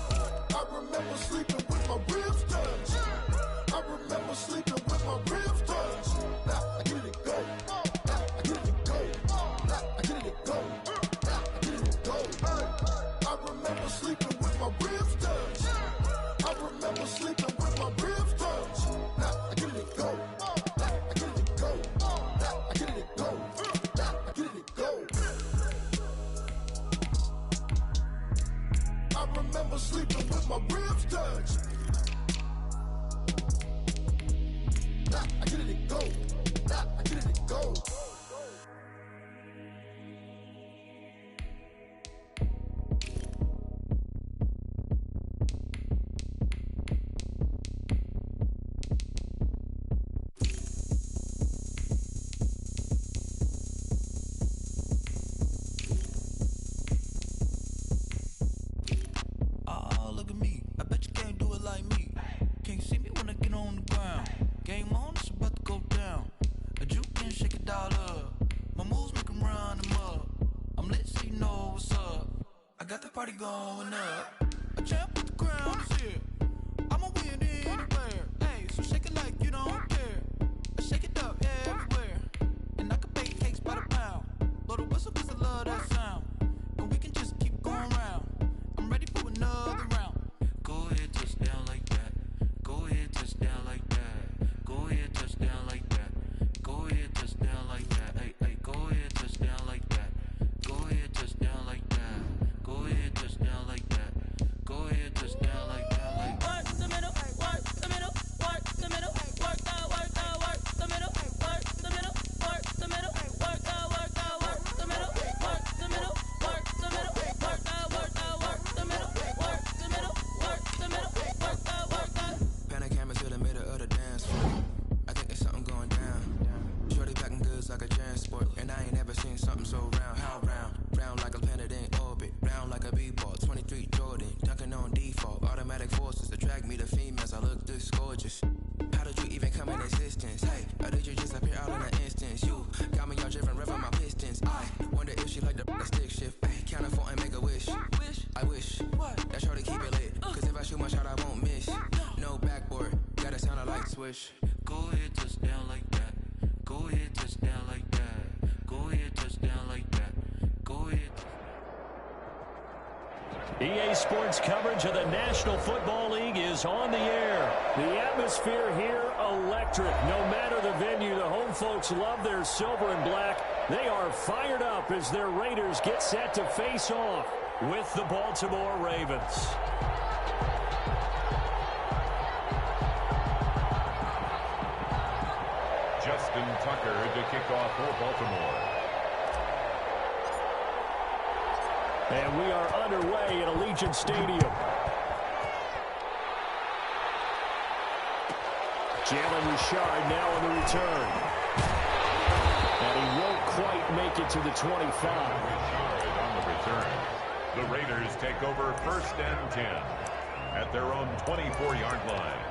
act? I remember sleeping with my ribs touched. I remember sleeping with my ribs touched. Now I get it to go. Now I get it to go. Now I get it to go. Now I get it to go. I remember sleeping with my ribs touched. I remember sleeping with my ribs touched. Now I get it to go. Now I get it to go. Now I get it to go. Now I get it to go. I remember sleeping with my ribs touched. Now I get it to go. Now I get it to go. Oh, look at me. I bet you can't do it like me. Can't see me when I get on the ground. Game on, it's about to go down. A juke and shake it all up. My moves make 'em run them up. I'm lit so you know what's up. I got the party going up. A champ with the crown is here. I'ma win anywhere. Hey, so shake it like you don't care. I shake it up everywhere. And I can bake cakes by the pound. Blow the whistle 'cause I love that sound. And we can just keep going round. I'm ready for another round. Go ahead, touch down like that. Go ahead, touch down like that. Go ahead, touch down like that. Go ahead, touch down like that. Hey, hey, go ahead, touch down like that. Go ahead, touch down like that. Go ahead, touch down like that. Go ahead, touch down like that. Like work the middle, work the middle, work the middle, work the middle, work the middle, work the middle, work the middle, work the middle, work the middle, work the middle, work the middle, work the middle, work the. Panic camera to the middle of the dance floor. I think there's something going down. Shorty packing goods like a transport, and I ain't never seen something so round. How round? Round like a planet in orbit, round like a b-ball. 23 Jordan, dunking on default. Automatic forces attract me to females. I look this gorgeous. How did you even come in existence? Hey, how did you just appear out in an instance? You got me all driven, revving my pistons. I wonder if she like the stick shift. Ay, count a four and make a wish. I wish that shorty keep it lit. 'Cause if I shoot my shot, I won't miss. No backboard, gotta sound a light switch. Go ahead, touch down like that. Go ahead, touch down like that. Go ahead, touch down like that. Go ahead. EA Sports coverage of the National Football League is on the air. The atmosphere here, electric. No matter the venue, the home folks love their silver and black. They are fired up as their Raiders get set to face off with the Baltimore Ravens. Just Justin Tucker to kick off for Baltimore. And we are underway at Allegiant Stadium. Jalen Richard now on the return. And he won't quite make it to the 25. Richard on the return. The Raiders take over 1st and 10 at their own 24-yard line.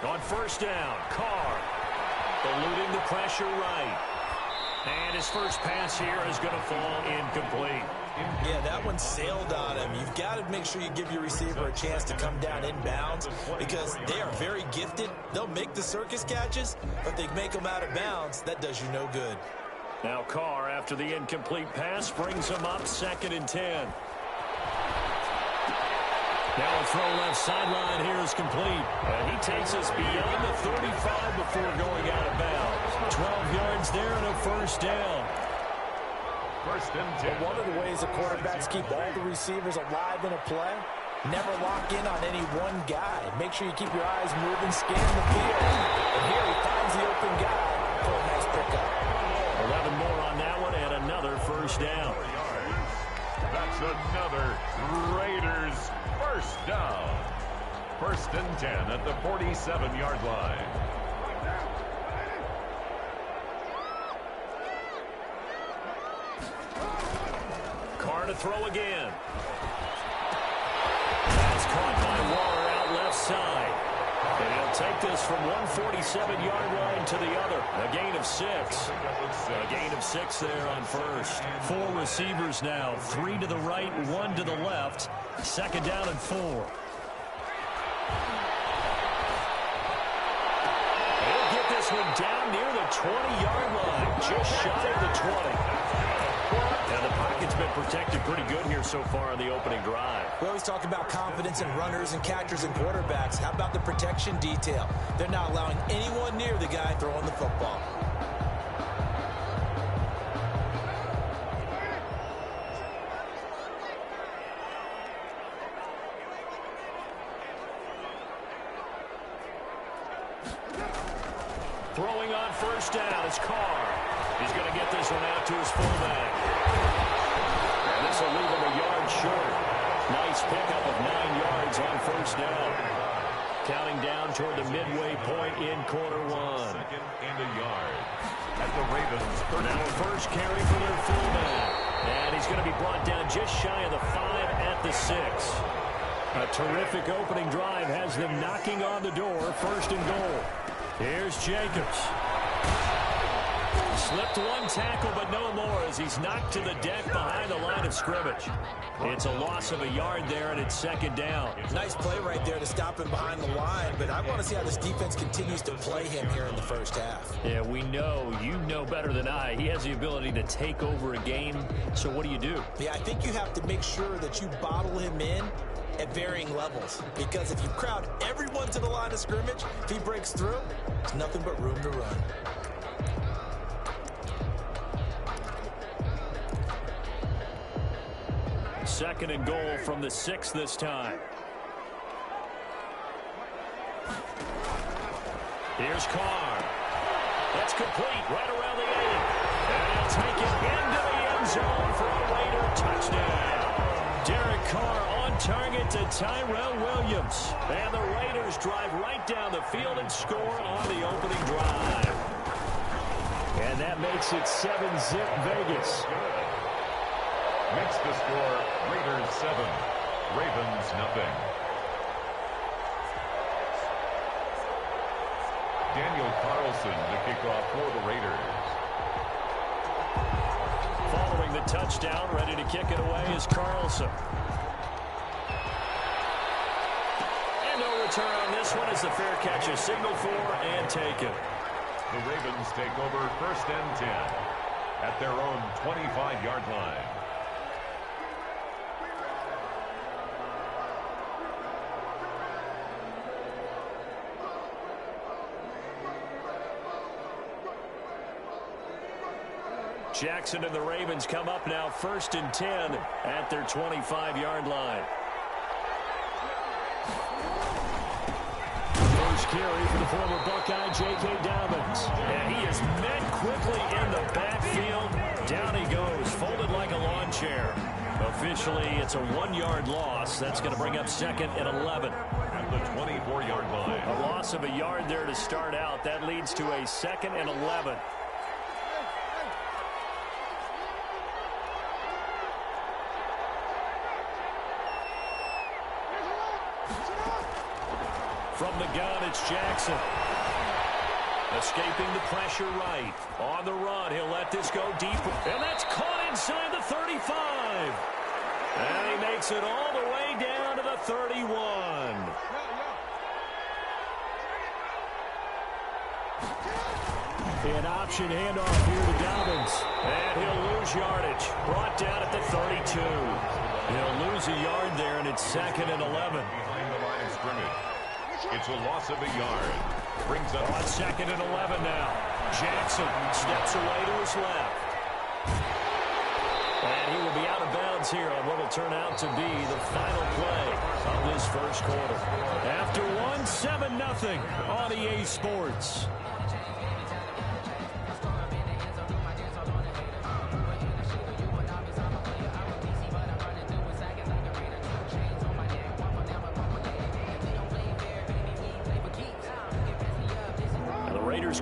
On 1st down, Carr eluding the pressure right. And his first pass here is going to fall incomplete. Yeah, that one sailed on him. You've got to make sure you give your receiver a chance to come down inbounds because they are very gifted. They'll make the circus catches, but they make them out of bounds. That does you no good. Now Carr, after the incomplete pass, brings him up 2nd and 10. Now a throw left sideline here is complete. And he takes us beyond the 35 before going out of bounds. 12 yards there and a 1st down. 1st and 10. One of the ways the quarterbacks keep all the receivers alive in a play, never lock in on any one guy. Make sure you keep your eyes moving, scan the field. And here he finds the open guy for a nice pickup. 11 more on that one and another 1st down. That's another Raiders 1st down. 1st and 10 at the 47-yard line. Carr to throw again. That's caught by Waller out left side. And he'll take this from one 47-yard line to the other. A gain of 6. A gain of 6 there on 1st. 4 receivers now. 3 to the right, 1 to the left. 2nd down and 4. He'll get this one down near the 20-yard line. Just shy of the 20. And the pocket's been protected pretty good here so far on the opening drive. We always talk about confidence in runners and catchers and quarterbacks. How about the protection detail? They're not allowing anyone near the guy throwing the football. Throwing on 1st down is Carr. He's going to get this one out to his fullback. And this will leave him a yard short. Nice pickup of 9 yards on 1st down. Counting down toward the midway point in quarter 1. 2nd and a yard at the Ravens. Now first carry for their fullback. And he's going to be brought down just shy of the 5 at the 6. A terrific opening drive has them knocking on the door. 1st and goal. Here's Jacobs. Slipped one tackle, but no more as he's knocked to the deck behind the line of scrimmage. It's a loss of a yard there, and it's 2nd down. Nice play right there to stop him behind the line, but I want to see how this defense continues to play him here in the 1st half. Yeah, we know. You know better than I. He has the ability to take over a game, so what do? Yeah, I think you have to make sure that you bottle him in at varying levels, because if you crowd everyone to the line of scrimmage, if he breaks through, there's nothing but room to run. Second and goal from the 6 this time. Here's Carr. That's complete right around the 8. And he'll take it into the end zone for a Raider touchdown. Derek Carr on target to Tyrell Williams. And the Raiders drive right down the field and score on the opening drive. And that makes it 7-zip Vegas. Makes the score Raiders 7, Ravens nothing. Daniel Carlson to kick off for the Raiders. Following the touchdown, ready to kick it away is Carlson. And no return on this one as the fair catch is signaled for and taken. The Ravens take over 1st and 10 at their own 25-yard line. Jackson and the Ravens come up now 1st and 10 at their 25-yard line. First carry for the former Buckeye, J.K. Dobbins. And he is met quickly in the backfield. Down he goes, folded like a lawn chair. Officially, it's a 1-yard loss. That's going to bring up 2nd and 11. At the 24-yard line. A loss of a yard there to start out. That leads to a 2nd and 11. From the gun, it's Jackson. Escaping the pressure right. On the run, he'll let this go deep. And that's caught inside the 35. And he makes it all the way down to the 31. An option handoff here to Dobbins. And he'll lose yardage. Brought down at the 32. He'll lose a yard there, and it's 2nd and 11. Behind the line of scrimmage. It's a loss of a yard. Brings up on 2nd and 11 now. Jackson steps away to his left. And he will be out of bounds here on what will turn out to be the final play of this first quarter. After 7-0 on EA Sports.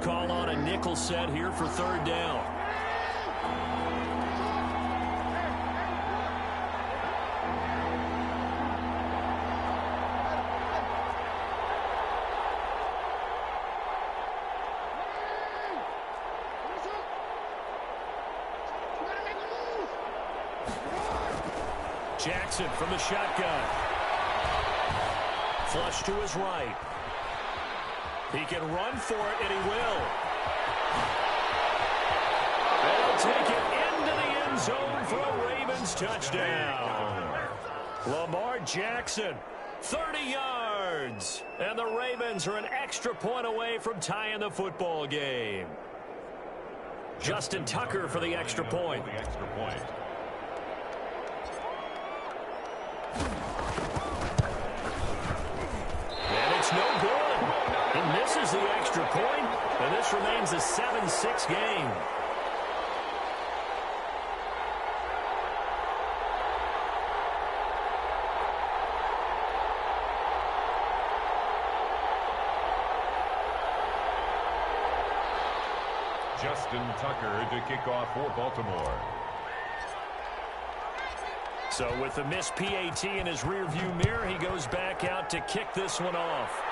Call on a nickel set here for 3rd down. Jackson from the shotgun. Flush to his right. He can run for it, and he will. They'll take it into the end zone for a Ravens touchdown. Lamar Jackson, 30 yards. And the Ravens are an extra point away from tying the football game. Justin Tucker for the extra point. And it's no good. He misses the extra point, and this remains a 7-6 game. Justin Tucker to kick off for Baltimore. So with the missed PAT in his rearview mirror, he goes back out to kick this one off.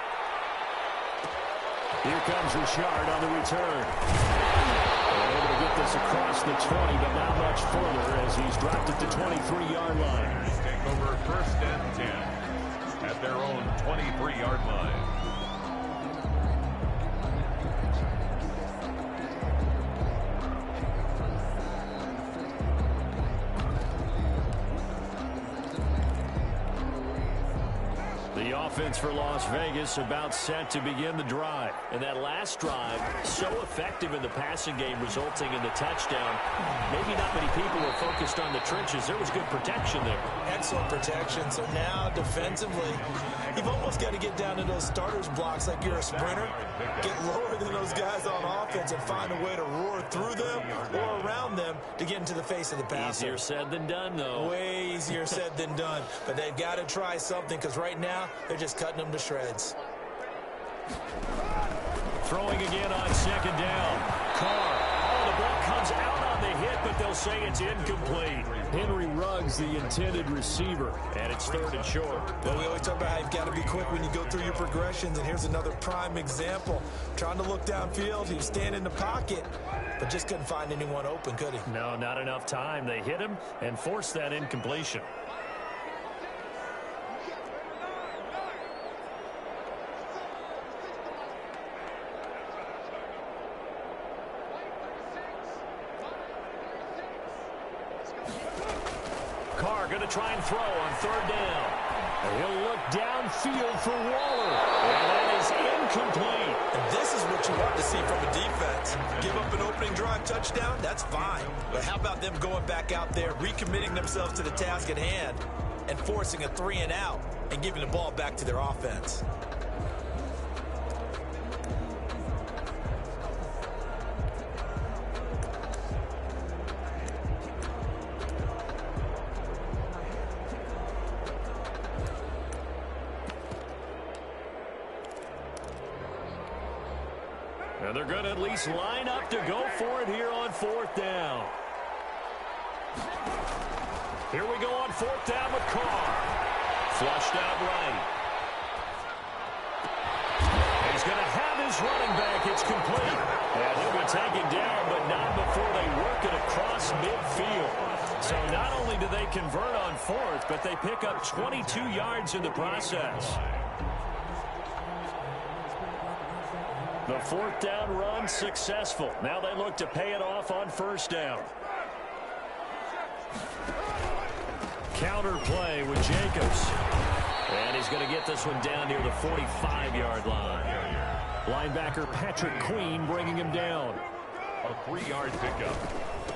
Here comes Richard on the return. They're able to get this across the 20, but not much further as he's dropped at the 23-yard line. Take over 1st and 10 at their own 23-yard line. The offense for Las Vegas about set to begin the drive. And that last drive, so effective in the passing game, resulting in the touchdown. Maybe not many people were focused on the trenches. There was good protection there. Excellent protection. So now, defensively, you've almost got to get down to those starters blocks like you're a sprinter. Get lower than those guys on offense and find a way to roar through them or around them to get into the face of the passer. Easier said than done, though. Way easier said than done. But they've got to try something because right now, they're just cutting them to shreds. Throwing again on 2nd down. Carr. Oh, the ball comes out on the hit, but they'll say it's incomplete. Henry Ruggs, the intended receiver, and it's 3rd and short. Well, we always talk about how you've got to be quick when you go through your progressions, and here's another prime example. Trying to look downfield, he was standing in the pocket, but just couldn't find anyone open, could he? No, not enough time. They hit him and forced that incompletion. Carr going to try and throw on 3rd down. He'll look downfield for Waller. And that is incomplete. And this is what you want to see from a defense. Give up an opening drive touchdown, that's fine. But how about them going back out there, recommitting themselves to the task at hand, and forcing a 3-and-out and giving the ball back to their offense? And they're going to at least line up to go for it here on 4th down. Here we go on 4th down with Carr. Flushed out right. He's going to have his running back. It's complete. And he'll be taken down, but not before they work it across midfield. So not only do they convert on 4th, but they pick up 22 yards in the process. The 4th down run successful. Now they look to pay it off on 1st down. Counter play with Jacobs. And he's going to get this one down near the 45-yard line. Linebacker Patrick Queen bringing him down. A 3-yard pickup.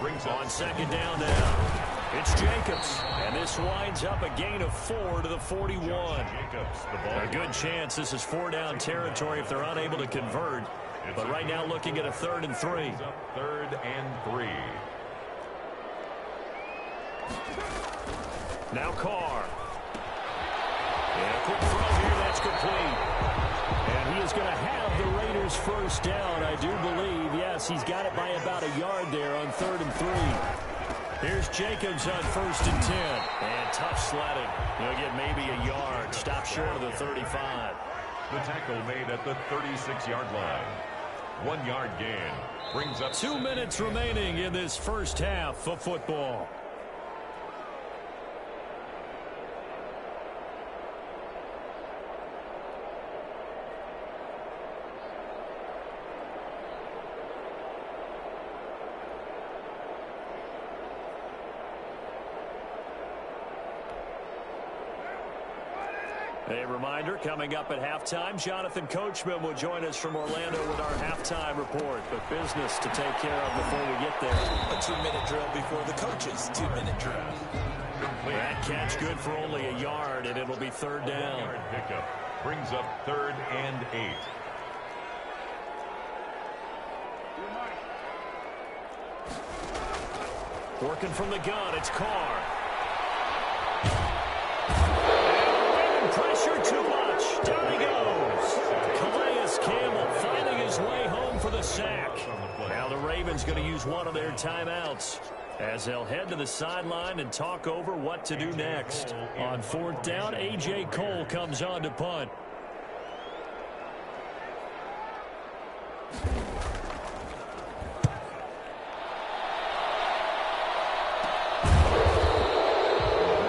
Brings on 2nd down now. It's Jacobs, and this winds up a gain of 4 to the 41. A good chance this is 4-down territory if they're unable to convert. But right now looking at a 3rd and 3. 3rd and 3. Now Carr. And a quick throw here, that's complete. And he is going to have the Raiders 1st down, I do believe. Yes, he's got it by about a yard there on 3rd and 3. Here's Jacobs on 1st and 10. And tough sledding. He'll get maybe a yard. Stop short of the 35. The tackle made at the 36-yard line. 1-yard gain. Brings up 2 minutes remaining in this first half of football. A reminder, coming up at halftime, Jonathan Coachman will join us from Orlando with our halftime report. But business to take care of before we get there. A 2-minute drill before the coach's 2-minute drill. That catch good for only a yard, and it'll be 3rd down. Yard pickup brings up 3rd and 8. Working from the gun, it's Carr. Pressure too much. Down he goes. Calais Campbell finding his way home for the sack. Now the Ravens going to use one of their timeouts as they'll head to the sideline and talk over what to do next. On 4th down, A.J. Cole comes on to punt.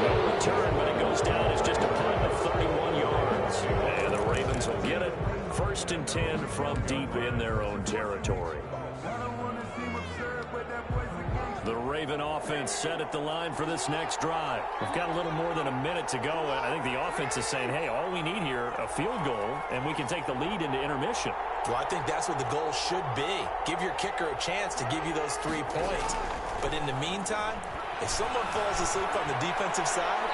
No return, but it goes down as just a punt of 31 yards. And the Ravens will get it. 1st and 10 from deep in their own territory. The Raven offense set at the line for this next drive. We've got a little more than a minute to go. I think the offense is saying, hey, all we need here, a field goal, and we can take the lead into intermission. Well, I think that's what the goal should be. Give your kicker a chance to give you those 3 points. But in the meantime, if someone falls asleep on the defensive side,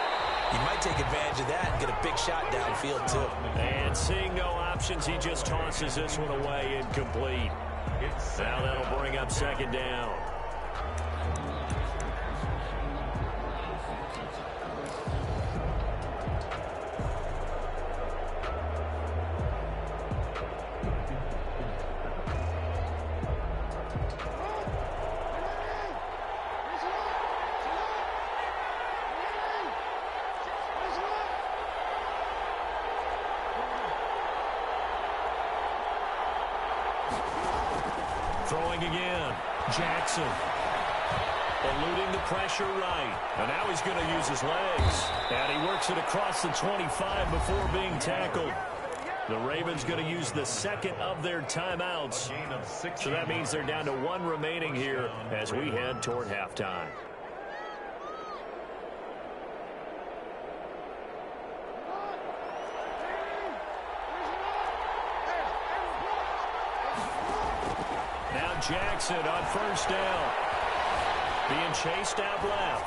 you might take advantage of that and get a big shot downfield, too. And seeing no options, he just tosses this one away incomplete. Now that'll bring up 2nd down. Throwing again. Jackson. Eluding the pressure right. And now he's going to use his legs. And he works it across the 25 before being tackled. The Ravens going to use the 2nd of their timeouts. So that means they're down to 1 remaining here as we head toward halftime. Jackson on first down. Being chased out left.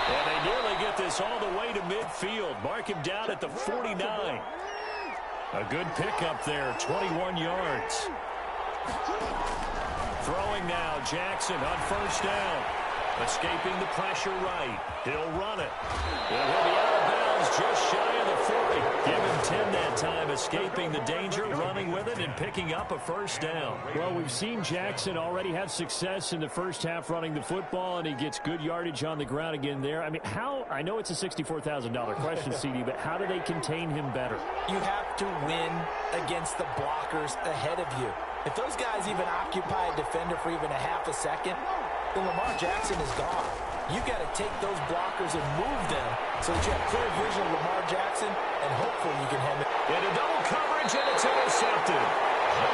And they nearly get this all the way to midfield. Mark him down at the 49. A good pickup there, 21 yards. Throwing now, Jackson on first down. Escaping the pressure right. He'll run it. And he'll be out of bounds just shy of the 40. Give him 10 that time, escaping the danger, running with it, and picking up a first down. Well, we've seen Jackson already have success in the first half running the football, and he gets good yardage on the ground again there. I mean, I know it's a $64,000 question, CD, but how do they contain him better? You have to win against the blockers ahead of you. If those guys even occupy a defender for even a half a second, then Lamar Jackson is gone. You've got to take those blockers and move them so that you have clear vision of Lamar Jackson, and hopefully you can have it. Into double coverage, and it's intercepted.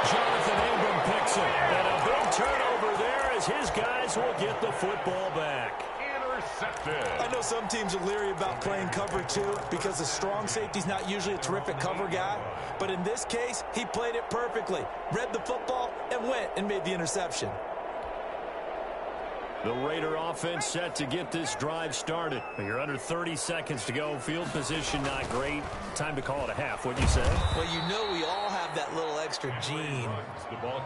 Jonathan Abram picks it. And a big turnover there as his guys will get the football back. Intercepted. I know some teams are leery about playing cover two because the strong safety's not usually a terrific cover guy. But in this case, he played it perfectly. Read the football and went and made the interception. The Raider offense set to get this drive started. You're under 30 seconds to go. Field position not great. Time to call it a half, wouldn't you say? Well, you know we all have that little extra gene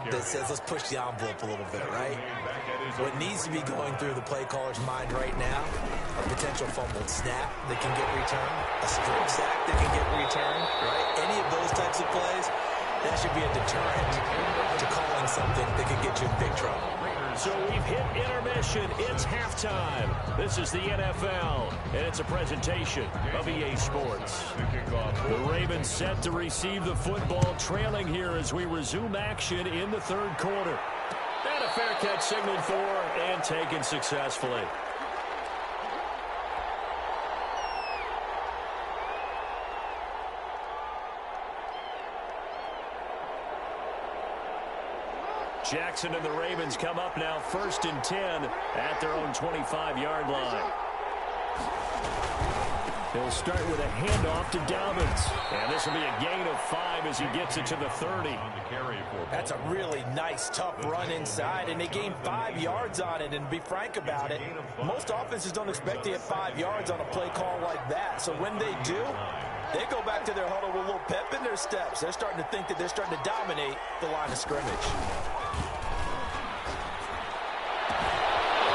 that says let's push the envelope a little bit, right? What needs to be going through the play caller's mind right now, a potential fumbled snap that can get returned, a strip sack that can get returned, right? Any of those types of plays, that should be a deterrent to calling something that could get you in big trouble. So we've hit intermission. It's halftime. This is the NFL, and it's a presentation of EA Sports. The Ravens set to receive the football, trailing here as we resume action in the third quarter. And a fair catch signaled for and taken successfully. Jackson and the Ravens come up now 1st and 10 at their own 25-yard line. He'll start with a handoff to Dobbins. And this will be a gain of 5 as he gets it to the 30. That's a really nice, tough run inside, and they gained 5 yards on it. And to be frank about it, most offenses don't expect to get 5 yards on a play call like that. So when they do, they go back to their huddle with a little pep in their steps. They're starting to think that they're starting to dominate the line of scrimmage.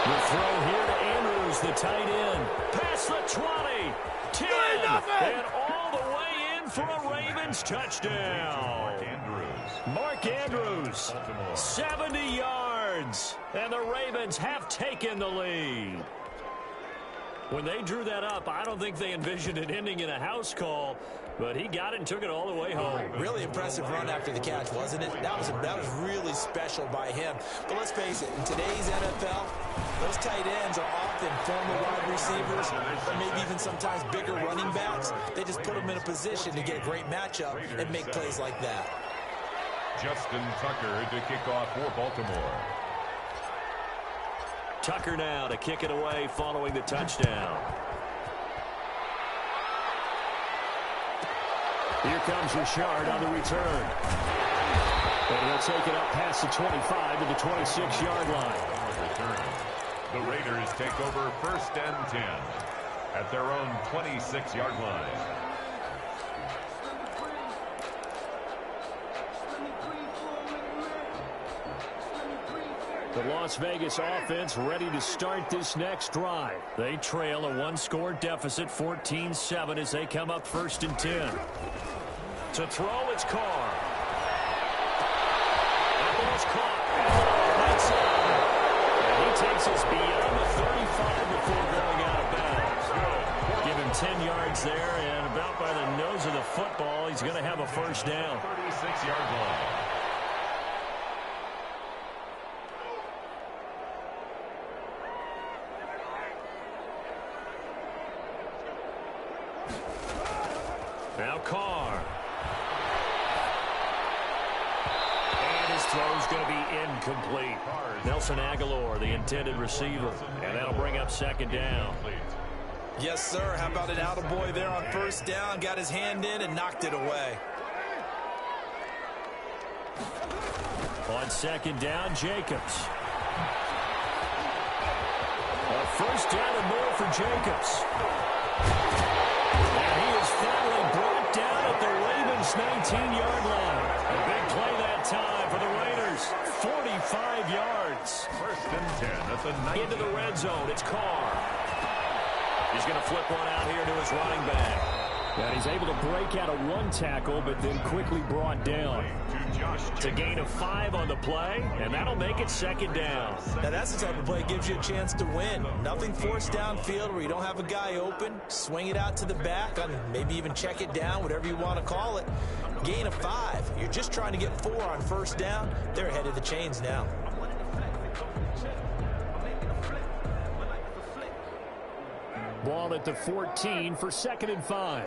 The throw here to Andrews, the tight end. Past the 20, 10, and all the way in for a Ravens touchdown. Mark Andrews, 70 yards, and the Ravens have taken the lead. When they drew that up, I don't think they envisioned it ending in a house call, but he got it and took it all the way home. Really impressive run after the catch, wasn't it? That was really special by him. But let's face it, in today's NFL, those tight ends are often former wide receivers or maybe even sometimes bigger running backs. They just put them in a position to get a great matchup and make plays like that. Justin Tucker to kick off for Baltimore. Tucker now to kick it away following the touchdown. Here comes Richard on the return. And they'll take it up past the 25 to the 26-yard line. The Raiders take over 1st and 10 at their own 26-yard line. The Las Vegas offense ready to start this next drive. They trail a one-score deficit, 14-7, as they come up 1st and 10. To throw, it's Carr. That ball's caught. Right side. And he takes us beyond the 35 before going out of bounds. Give him 10 yards there, and about by the nose of the football, he's going to have a first down. 36-yard line. Now Carr. And his throw's going to be incomplete. Nelson Aguilar, the intended receiver. And that'll bring up 2nd down. Yes, sir. How about an attaboy there on 1st down? Got his hand in and knocked it away. On second down, Jacobs. A first down and more for Jacobs. And he is finally brought down at the Ravens' 19-yard line. A big play that time for the Raiders. 45 yards. First and 10 at the 19. Into the red zone. It's Carr. He's going to flip one out here to his running back. And he's able to break out of one tackle, but then quickly brought down. It's a gain of 5 on the play, and that'll make it second down. Now that's the type of play that gives you a chance to win. Nothing forced downfield where you don't have a guy open. Swing it out to the back, maybe even check it down, whatever you want to call it. Gain of 5. You're just trying to get 4 on first down. They're ahead of the chains now. Ball at the 14 for second and 5.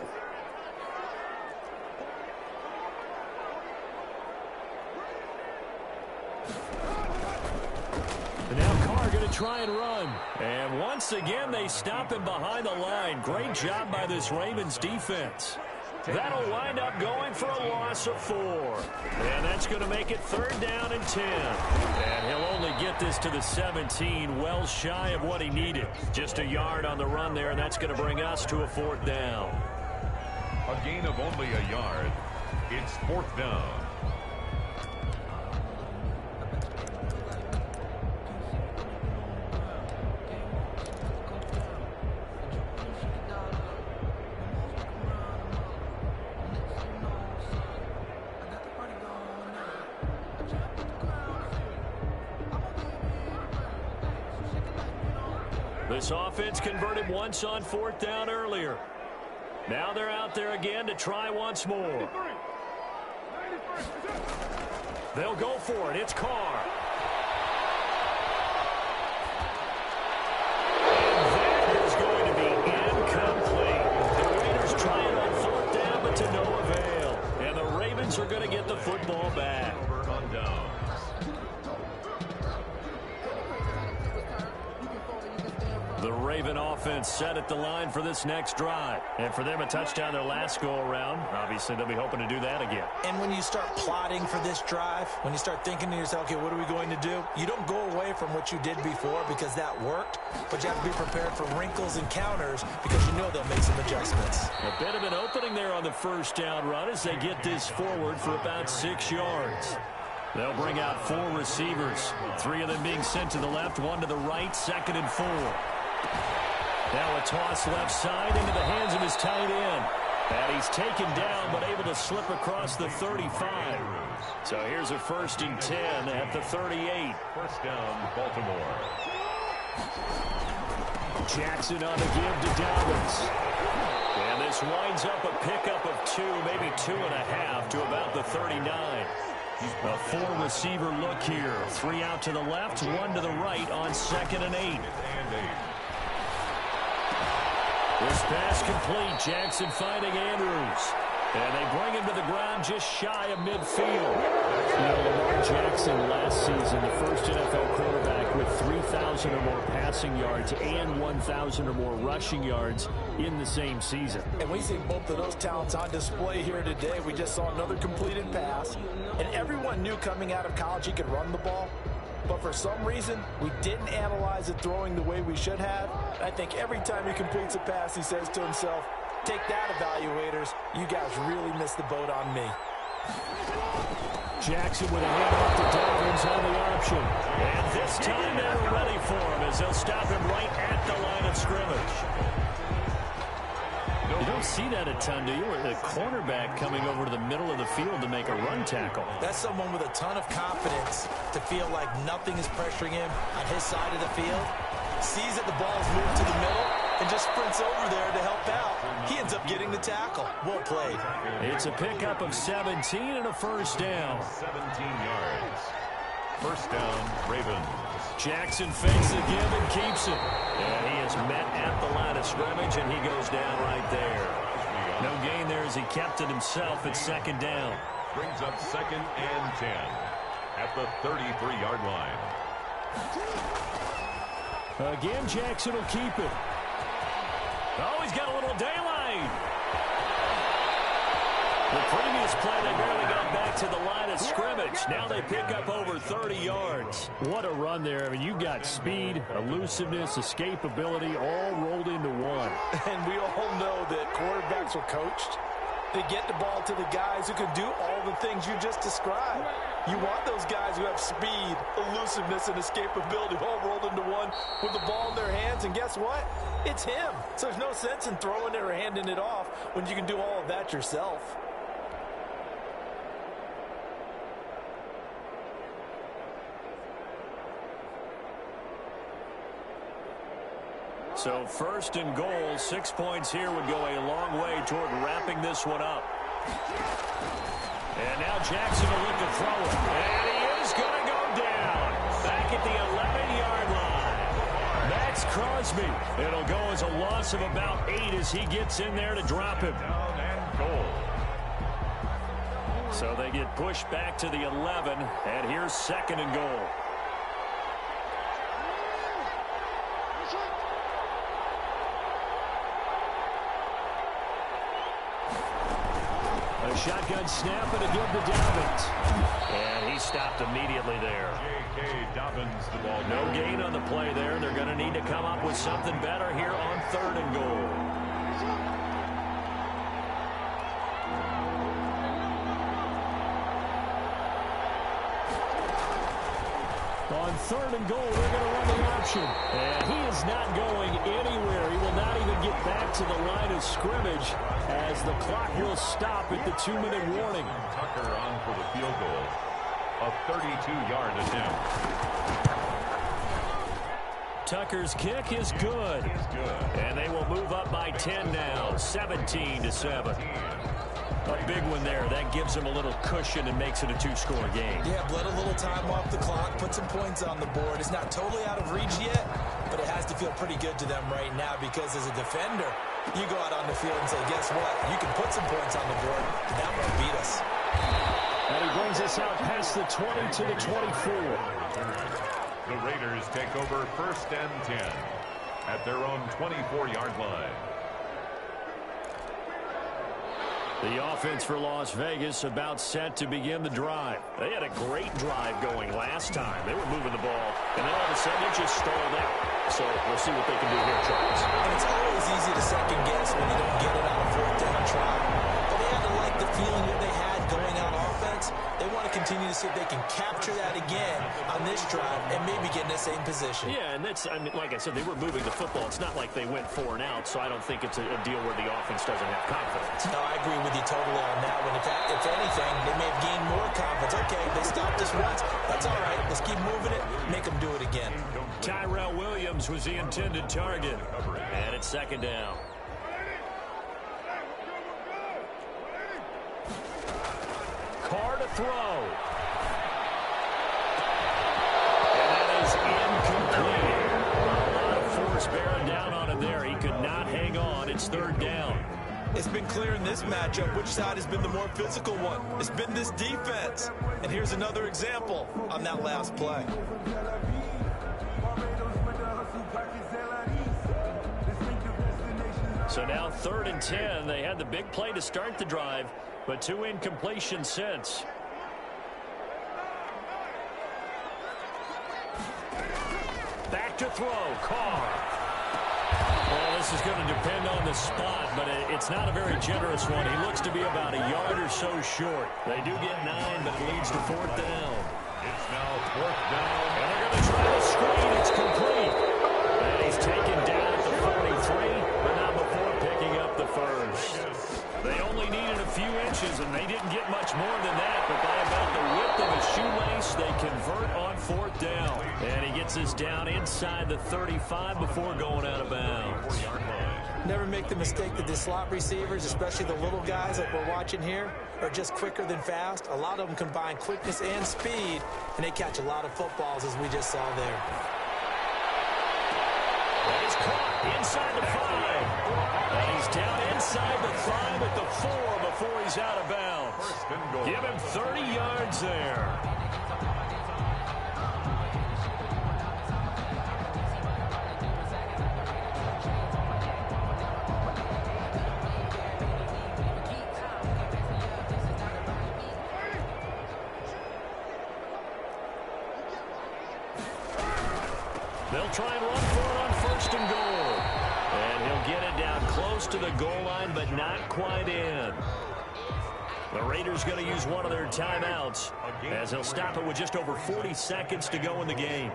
And now Carr going to try and run. And once again, they stop him behind the line. Great job by this Ravens defense. That'll wind up going for a loss of 4. And that's going to make it third down and 10. And he'll only get this to the 17, well shy of what he needed. Just a yard on the run there, and that's going to bring us to a fourth down. A gain of only a yard. It's fourth down. This offense converted once on fourth down earlier. Now they're out there again to try once more. They'll go for it. It's Carr. And that is going to be incomplete. The Raiders trying on fourth down, but to no avail. And the Ravens are going to get the football back. On down. The Raven offense set at the line for this next drive. And for them, a touchdown their last go-around. Obviously, they'll be hoping to do that again. And when you start plotting for this drive, when you start thinking to yourself, okay, what are we going to do? You don't go away from what you did before because that worked, but you have to be prepared for wrinkles and counters because you know they'll make some adjustments. A bit of an opening there on the first down run as they get this forward for about 6 yards. They'll bring out 4 receivers, 3 of them being sent to the left, 1 to the right, second and 4. Now a toss left side into the hands of his tight end. And he's taken down but able to slip across the 35. So here's a first and 10 at the 38. First down, Baltimore. Jackson on the give to Dobbins. And this winds up a pickup of 2, maybe 2.5 to about the 39. A 4-receiver look here. 3 out to the left, 1 to the right on second and 8. This pass complete. Jackson finding Andrews. And they bring him to the ground just shy of midfield. Lamar Jackson last season, the first NFL quarterback with 3,000 or more passing yards and 1,000 or more rushing yards in the same season. And we see both of those talents on display here today. We just saw another completed pass. And everyone knew coming out of college he could run the ball. But for some reason, we didn't analyze it throwing the way we should have. I think every time he completes a pass, he says to himself, take that, evaluators. You guys really missed the boat on me. Jackson with a handoff to Dobbins on the option. And this time they were ready for him as they'll stop him right at the line of scrimmage. You don't see that a ton, do you? The cornerback coming over to the middle of the field to make a run tackle. That's someone with a ton of confidence to feel like nothing is pressuring him on his side of the field. Sees that the ball's moved to the middle and just sprints over there to help out. He ends up getting the tackle. Well played. It's a pickup of 17 and a first down. 17 yards. First down, Ravens. Jackson fakes the give and keeps it. And he is met at the line of scrimmage, and he goes down right there. No gain there as he kept it himself at second down. Brings up second and 10 at the 33-yard line. Again, Jackson will keep it. Oh, he's got a little daylight. The previous play, they barely got back to the line of scrimmage. Now they pick up over 30 yards. What a run there. I mean, you got speed, elusiveness, escapability, all rolled into one. And we all know that quarterbacks are coached. They get the ball to the guys who can do all the things you just described. You want those guys who have speed, elusiveness, and escapability all rolled into one with the ball in their hands. And guess what? It's him. So there's no sense in throwing it or handing it off when you can do all of that yourself. So first and goal, 6 points here would go a long way toward wrapping this one up. And now Jackson will look to throw it. And he is going to go down. Back at the 11-yard line. Max Crosby. It'll go as a loss of about 8 as he gets in there to drop him. Down and goal. So they get pushed back to the 11. And here's second and goal. A shotgun snap and a give to Dobbins. And he stopped immediately there. J.K. Dobbins, the ball. No gain on the play there. They're going to need to come up with something better here on third and goal. On third and goal, they're going to run the option. And he is not going anywhere. He will not even get back to the line of scrimmage as the clock will stop at the 2-minute warning. Tucker on for the field goal. A 32-yard attempt. Tucker's kick is good. And they will move up by 10 now, 17-7. A big one there. That gives them a little cushion and makes it a 2-score game. Yeah, bled a little time off the clock, put some points on the board. It's not totally out of reach yet, but it has to feel pretty good to them right now because as a defender, you go out on the field and say, guess what? You can put some points on the board, but that won't beat us. And he brings us out past the 20 to the 24. The Raiders take over first and 10 at their own 24-yard line. The offense for Las Vegas about set to begin the drive. They had a great drive going last time. They were moving the ball, and then all of a sudden it just stalled out. So we'll see what they can do here, Charles. And it's always easy to second guess when you don't get it on a fourth down try. But they had to like the feeling that they had going on offense. They want to continue to see if they can capture that again on this drive and maybe get in the same position. Yeah, and that's, I mean, like I said, they were moving the football. It's not like they went 4 and out, so I don't think it's a deal where the offense doesn't have confidence. No, I agree with you totally on that one. If anything, they may have gained more confidence. Okay, they stopped us once. That's all right. Let's keep moving it. Make them do it again. Tyrell Williams was the intended target. And it's second down. Carr to throw. And that is incomplete. A lot of force bearing down on him there. He could not hang on. It's third down. It's been clear in this matchup which side has been the more physical one. It's been this defense. And here's another example on that last play. So now third and 10. They had the big play to start the drive, but 2 incompletions since. Back to throw. Carr. Well, this is going to depend on the spot, but it's not a very generous one. He looks to be about a yard or so short. They do get 9, but it leads to fourth down. It's now fourth down. And they're going to try to screen. It's complete. And he's taken down at the 43, but not before picking up the first. They only needed a few inches, and they didn't get much more than that, but by about the width of a shoelace, they convert on fourth down. And he gets us down inside the 35 before going out of bounds. Never make the mistake that the slot receivers, especially the little guys like we're watching here, are just quicker than fast. A lot of them combine quickness and speed, and they catch a lot of footballs, as we just saw there. That is caught inside the 5. And he's down inside the 5 at the 4 before he's out of bounds. Give him 30 yards there. They'll try and run for it on 1st and goal. And he'll get it down close to the goal line, but not quite in. The Raiders going to use one of their timeouts as they'll stop it with just over 40 seconds to go in the game.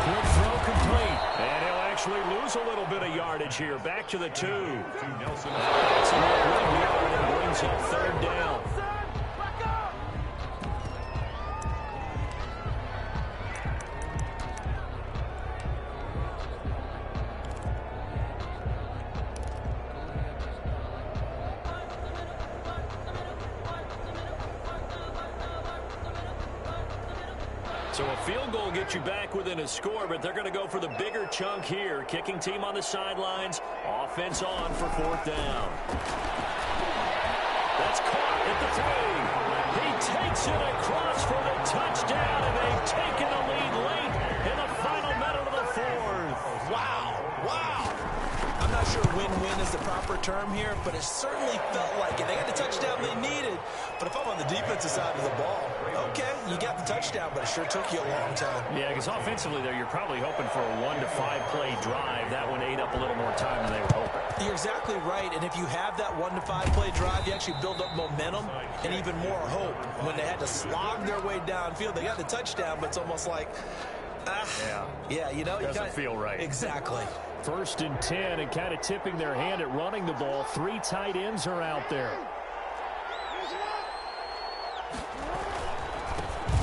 Quick throw complete. And he'll actually lose a little bit of yardage here. Back to the 2. That's another 1 yard and brings up 3rd down. So a field goal gets you back within a score, but they're going to go for the bigger chunk here. Kicking team on the sidelines. Offense on for 4th down. That's caught at the 3. He takes it across for the touchdown, and they've taken the lead late in the final minute of the 4th. Wow. Wow. I'm not sure win-win is the proper term here, but it certainly felt like it. They got the touchdown they needed, but if I'm on the defensive side of the ball, okay, you got the touchdown, but it sure took you a long time. Yeah, because offensively there, you're probably hoping for a 1 to 5 play drive. That one ate up a little more time than they were hoping. You're exactly right, and if you have that 1 to 5 play drive, you actually build up momentum and even more hope. When they had to slog their way downfield, they got the touchdown, but it's almost like, yeah, you know, doesn't feel right. Exactly. 1st and 10, and kind of tipping their hand at running the ball. 3 tight ends are out there.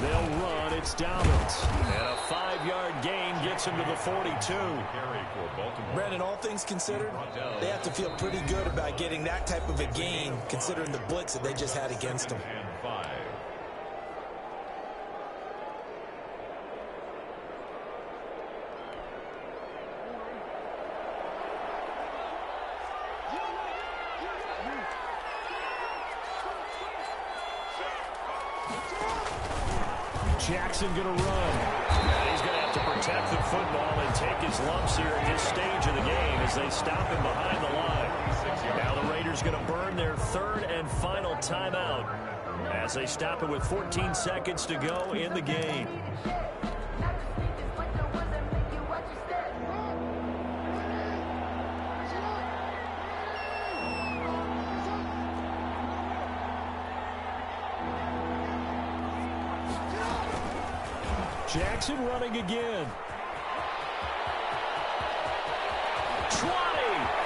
They'll run. It's Dobbins. And a 5-yard gain gets him to the 42. Brandon, all things considered, they have to feel pretty good about getting that type of a gain, considering the blitz that they just had against them. Jackson going to run. And he's going to have to protect the football and take his lumps here at this stage of the game as they stop him behind the line. Now the Raiders going to burn their 3rd and final timeout as they stop it with 14 seconds to go in the game. Jackson running again. 20.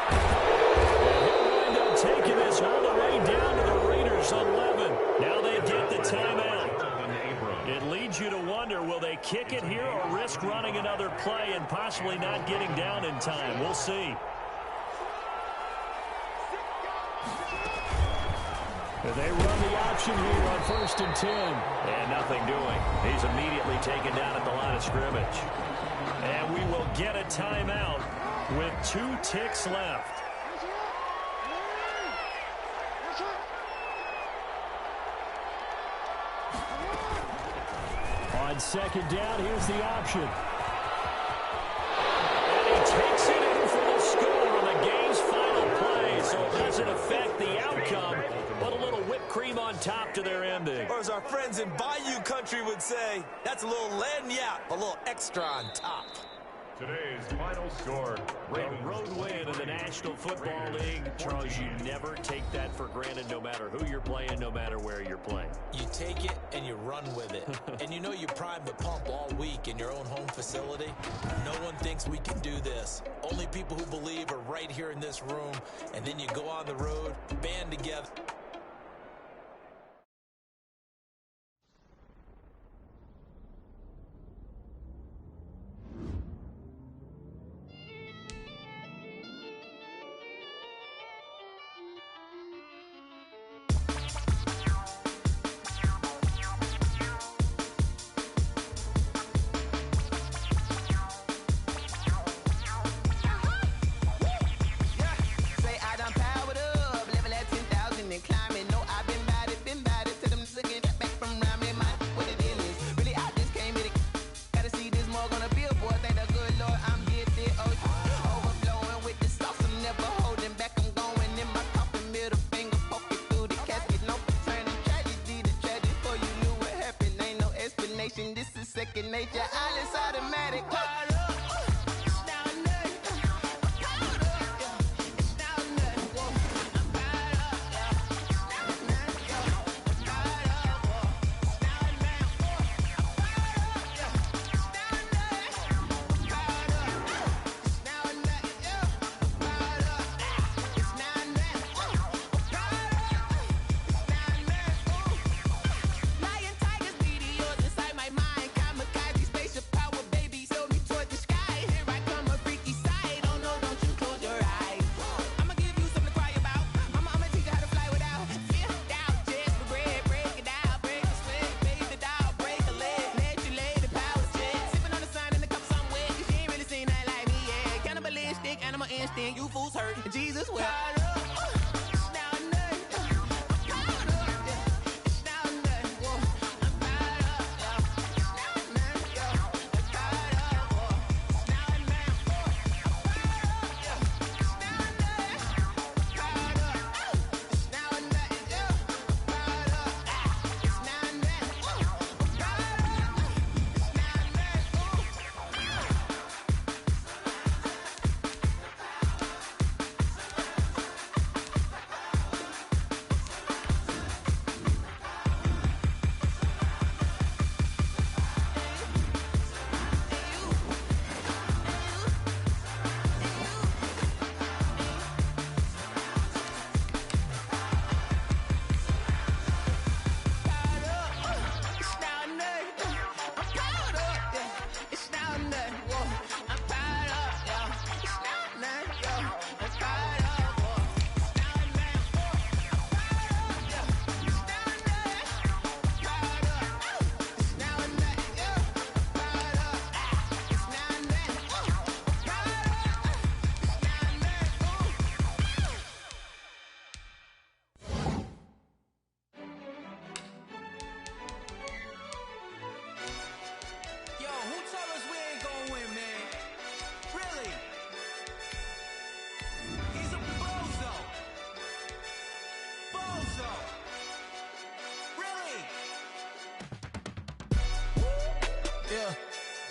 He'll wind up taking this all the way down to the Raiders' 11. Now they get the timeout. It leads you to wonder, will they kick it here or risk running another play and possibly not getting down in time? We'll see. They run the option here on 1st and 10. And nothing doing. He's immediately taken down at the line of scrimmage. And we will get a timeout with 2 ticks left. On 2nd down, here's the option. And he takes it in for the score on the game's final play, so it doesn't affect the outcome, but a little whipped cream on top to their ending. Or as our friends in Bayou Country would say, that's a little lagniappe, a little extra on top. Today's final score. A road win in the National Football League. Charles, you never take that for granted, no matter who you're playing, no matter where you're playing. You take it and you run with it. And you know you primed the pump all week in your own home facility. No one thinks we can do this. Only people who believe are right here in this room. And then you go on the road, band together. Say I done powered up, level at 10,000 and climb. second nature. All is automatic. You fools hurt. Jesus will.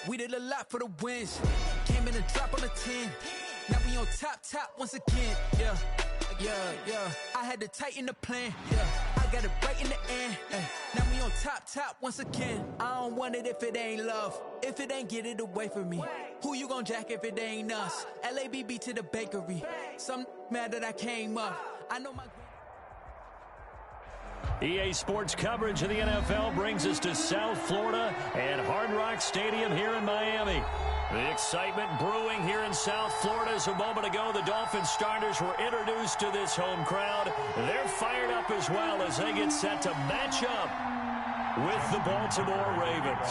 We did a lot for the wins. Came in a drop on a 10. Now we on top once again. Yeah. I had to tighten the plan. Yeah, I got it right in the end. Now we on top once again. I don't want it if it ain't love. If it ain't, get it away from me. Who you gon' jack if it ain't us? LABB to the bakery. Some mad that I came up. I know my... EA Sports coverage of the NFL brings us to South Florida and Hard Rock Stadium here in Miami. The excitement brewing here in South Florida as a moment ago the Dolphins starters were introduced to this home crowd. They're fired up as well as they get set to match up with the Baltimore Ravens.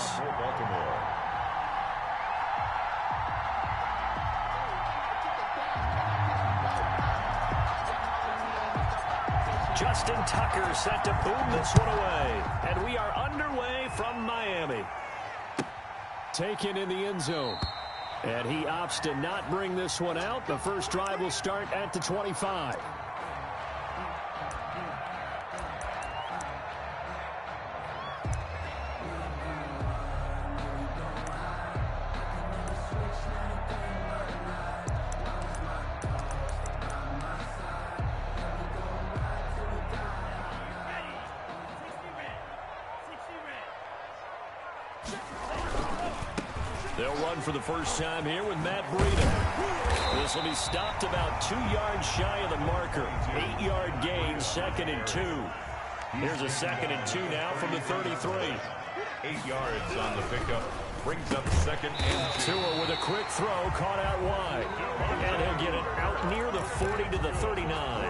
Justin Tucker set to boom this one away. And we are underway from Miami. Taken in the end zone. And he opts to not bring this one out. The first drive will start at the 25. They'll run for the first time here with Matt Breida. This will be stopped about 2 yards shy of the marker. 8-yard gain, 2nd and 2. Here's a 2nd and 2 now from the 33. 8 yards on the pickup. Brings up 2nd and 2. Tua with a quick throw, caught out wide. And he'll get it out near the 40 to the 39.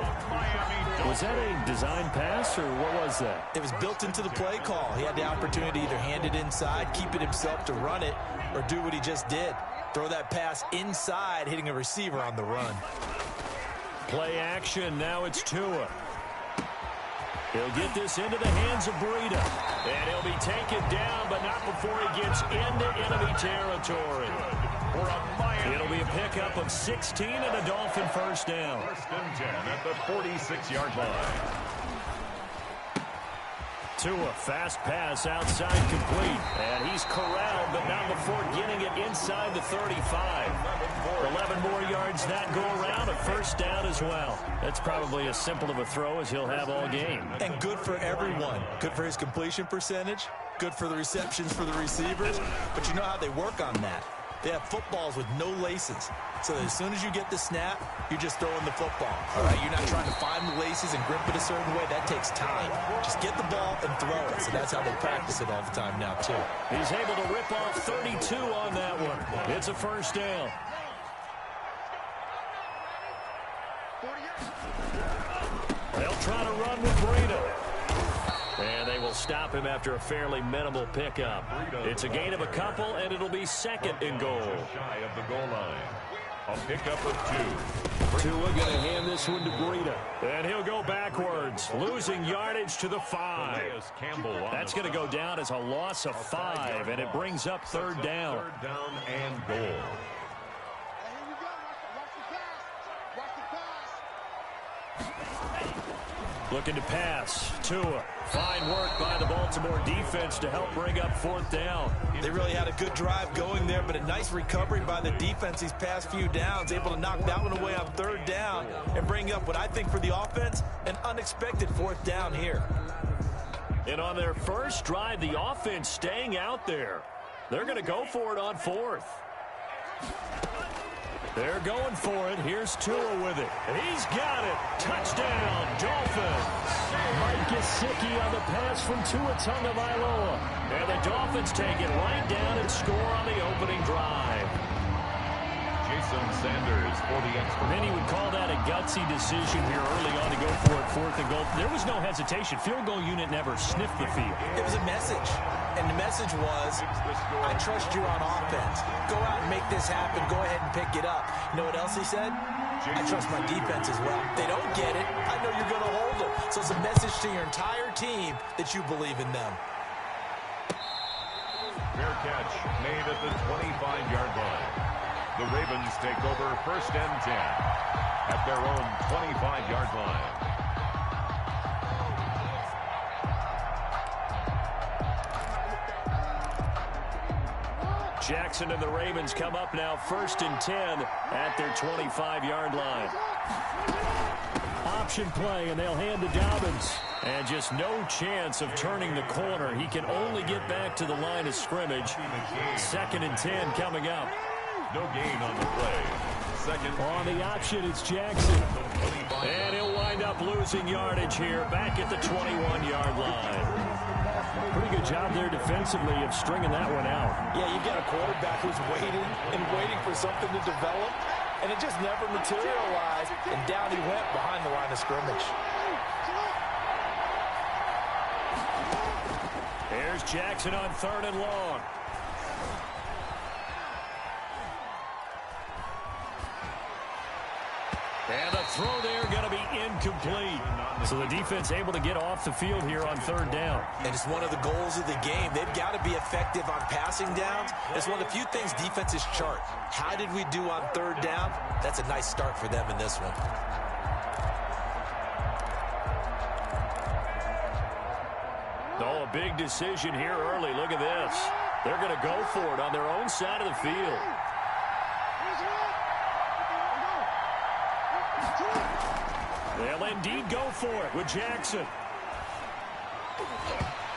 Was that a design pass, or what was that? It was built into the play call. He had the opportunity to either hand it inside, keep it himself to run it, or do what he just did. Throw that pass inside, hitting a receiver on the run. Play action. Now it's Tua. He'll get this into the hands of Breida. And he'll be taken down, but not before he gets into enemy territory. It'll be a pickup of 16 and a Dolphin first down. 1st and 10 at the 46-yard line. Tua, fast pass outside complete. And he's corralled, but not before getting it inside the 35. 11 more yards that go around, a first down as well. That's probably as simple of a throw as he'll have all game. And good for everyone. Good for his completion percentage. Good for the receptions for the receivers. But you know how they work on that. They have footballs with no laces. So that as soon as you get the snap, you're just throwing the football. All right, you're not trying to find the laces and grip it a certain way. That takes time. Just get the ball and throw it. So that's how they practice it all the time now, too. He's able to rip off 32 on that one. It's a first down. They'll try to run with Breida. And they will stop him after a fairly minimal pickup. It's a gain of a couple, and it'll be second and goal. Shy of the goal line. A pickup of 2. Tua going to hand this one to Breida. And he'll go backwards, losing yardage to the 5. That's going to go down as a loss of 5, and it brings up third down. Third down and goal. Looking to pass. Tua. Fine work by the Baltimore defense to help bring up fourth down. They really had a good drive going there, but a nice recovery by the defense these past few downs, able to knock that one away on third down and bring up what I think for the offense, an unexpected fourth down here. And on their first drive, the offense staying out there. They're going to go for it on fourth. They're going for it. Here's Tua with it. He's got it. Touchdown, Dolphins. Mike Gesicki on the pass from Tua Tagovailoa. And the Dolphins take it right down and score on the opening drive. Jason Sanders for the extra. Many would call that a gutsy decision here early on to go for it, fourth and goal. There was no hesitation. Field goal unit never sniffed the field. It was a message. And the message was, I trust you on offense. Go out and make this happen. Go ahead and pick it up. You know what else he said? I trust my defense as well. If they don't get it, I know you're going to hold them. So it's a message to your entire team that you believe in them. Fair catch made at the 25-yard line. The Ravens take over first and 10 at their own 25-yard line. Jackson and the Ravens come up now first and 10 at their 25-yard line. Option play, and they'll hand to Dobbins. And just no chance of turning the corner. He can only get back to the line of scrimmage. Second and 10 coming up. No gain on the play. Second. On the option, it's Jackson. And he'll wind up losing yardage here back at the 21-yard line. Pretty good job there defensively of stringing that one out. Yeah, you've got a quarterback who's waiting and waiting for something to develop, and it just never materialized, and down he went behind the line of scrimmage. There's Jackson on third and long. And the throw there going to be incomplete. So the defense able to get off the field here on third down. And it's one of the goals of the game. They've got to be effective on passing downs. It's one of the few things defenses chart. How did we do on third down? That's a nice start for them in this one. Oh, a big decision here early. Look at this. They're going to go for it on their own side of the field. They'll indeed go for it with Jackson.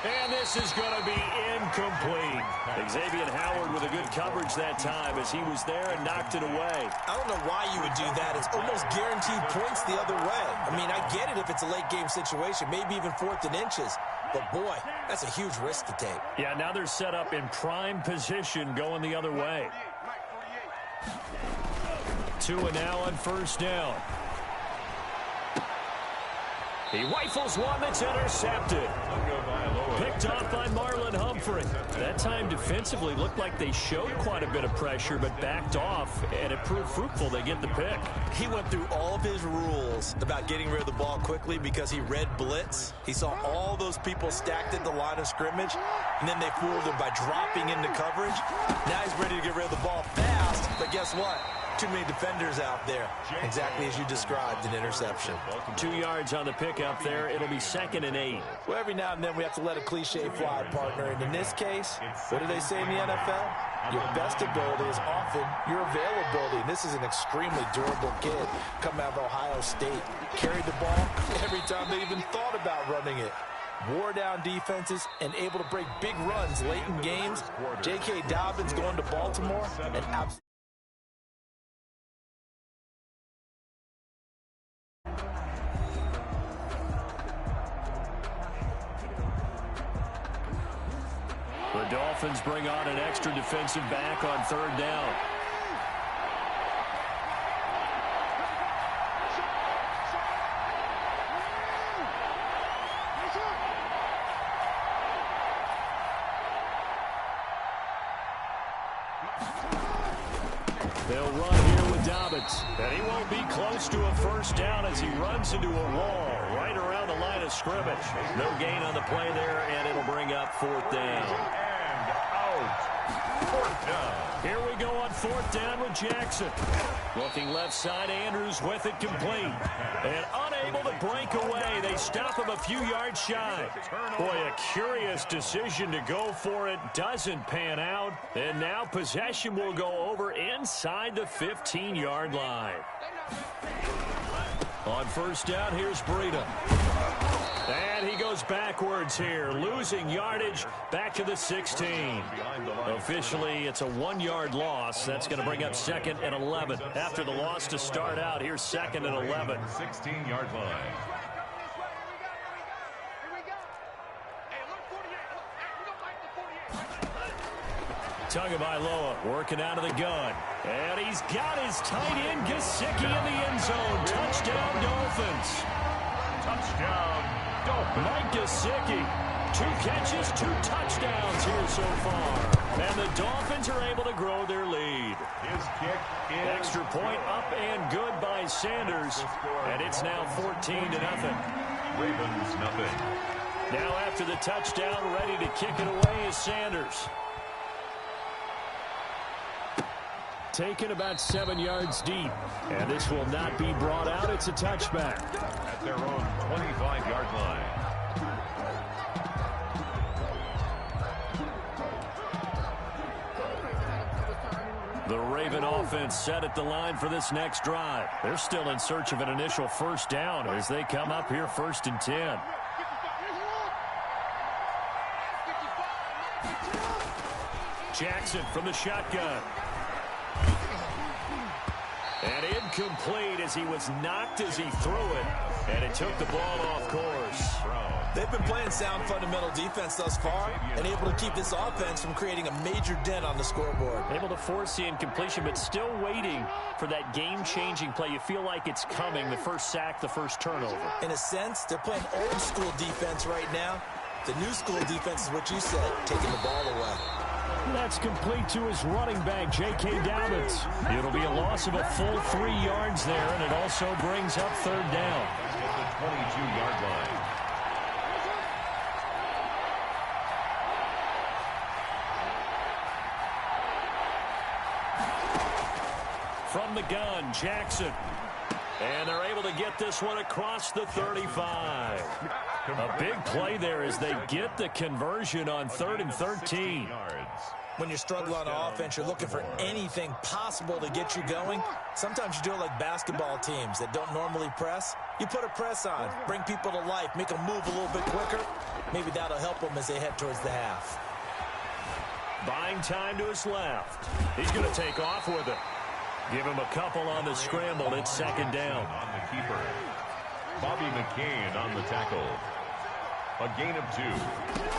And this is going to be incomplete. Xavier Howard with a good coverage that time as he was there and knocked it away. I don't know why you would do that. It's almost guaranteed points the other way. I mean, I get it if it's a late game situation, maybe even fourth and inches. But, boy, that's a huge risk to take. Yeah, now they're set up in prime position going the other way. Tua now on first down. He rifles one that's intercepted. Picked off by Marlon Humphrey. That time defensively looked like they showed quite a bit of pressure but backed off, and it proved fruitful. They get the pick. He went through all of his rules about getting rid of the ball quickly because he read blitz. He saw all those people stacked at the line of scrimmage, and then they fooled him by dropping into coverage. Now he's ready to get rid of the ball fast, but guess what? Too many defenders out there. Exactly as you described, an interception. 2 yards on the pickup there. It'll be 2nd and 8. Well, every now and then we have to let a cliche fly, partner. And in this case, what do they say in the NFL? Your best ability is often your availability. And this is an extremely durable kid coming out of Ohio State. Carried the ball every time they even thought about running it. Wore down defenses and able to break big runs late in games. J.K. Dobbins going to Baltimore and absolutely. The Dolphins bring on an extra defensive back on 3rd down. They'll run here with Dobbins. And he won't be close to a 1st down as he runs into a wall right around the line of scrimmage. No gain on the play there, and it'll bring up 4th down. And out. 4th down. Here we go on 4th down with Jackson. Looking left side, Andrews with it complete. And unable to break away. They stop him a few yards shy. Boy, a curious decision to go for it. Doesn't pan out. And now possession will go over inside the 15-yard line. On 1st down, here's Breida. And he goes backwards here, losing yardage back to the 16. Officially, it's a 1-yard loss. That's going to bring up 2nd and 11. After the loss to start out, here's 2nd and 11. 16-yard line. Tagovailoa working out of the gun. And he's got his tight end, Gesicki, in the end zone. Touchdown, Dolphins. Touchdown, Dolphins. Mike Gesicki, 2 catches, 2 touchdowns here so far. And the Dolphins are able to grow their lead. His kick is extra point up and good by Sanders. And it's now 14-0. Ravens nothing. Now after the touchdown, ready to kick it away is Sanders. Taken about 7 yards deep. And this will not be brought out. It's a touchback. At their own 25-yard line. The Raven offense set at the line for this next drive. They're still in search of an initial 1st down as they come up here 1st and 10. Jackson from the shotgun. And incomplete as he was knocked as he threw it. And it took the ball off course. They've been playing sound fundamental defense thus far and able to keep this offense from creating a major dent on the scoreboard. Able to force the incompletion, but still waiting for that game-changing play. You feel like it's coming, the first sack, the first turnover. In a sense, they're playing old-school defense right now. The new school defense is what you said, taking the ball away. That's complete to his running back, J.K. Dobbins. It'll be a loss of a full 3 yards there, and it also brings up 3rd down. At the 22-yard line. From the gun, Jackson. And they're able to get this one across the 35. A big play there as they get the conversion on 3rd and 13. When you're struggling on offense, you're looking for anything possible to get you going. Sometimes you do it like basketball teams that don't normally press. You put a press on, bring people to life, make them move a little bit quicker. Maybe that'll help them as they head towards the half. Buying time to his left. He's going to take off with it. Give him a couple on the scramble. It's 2nd down. On the keeper. Bobby McCain on the tackle. A gain of 2.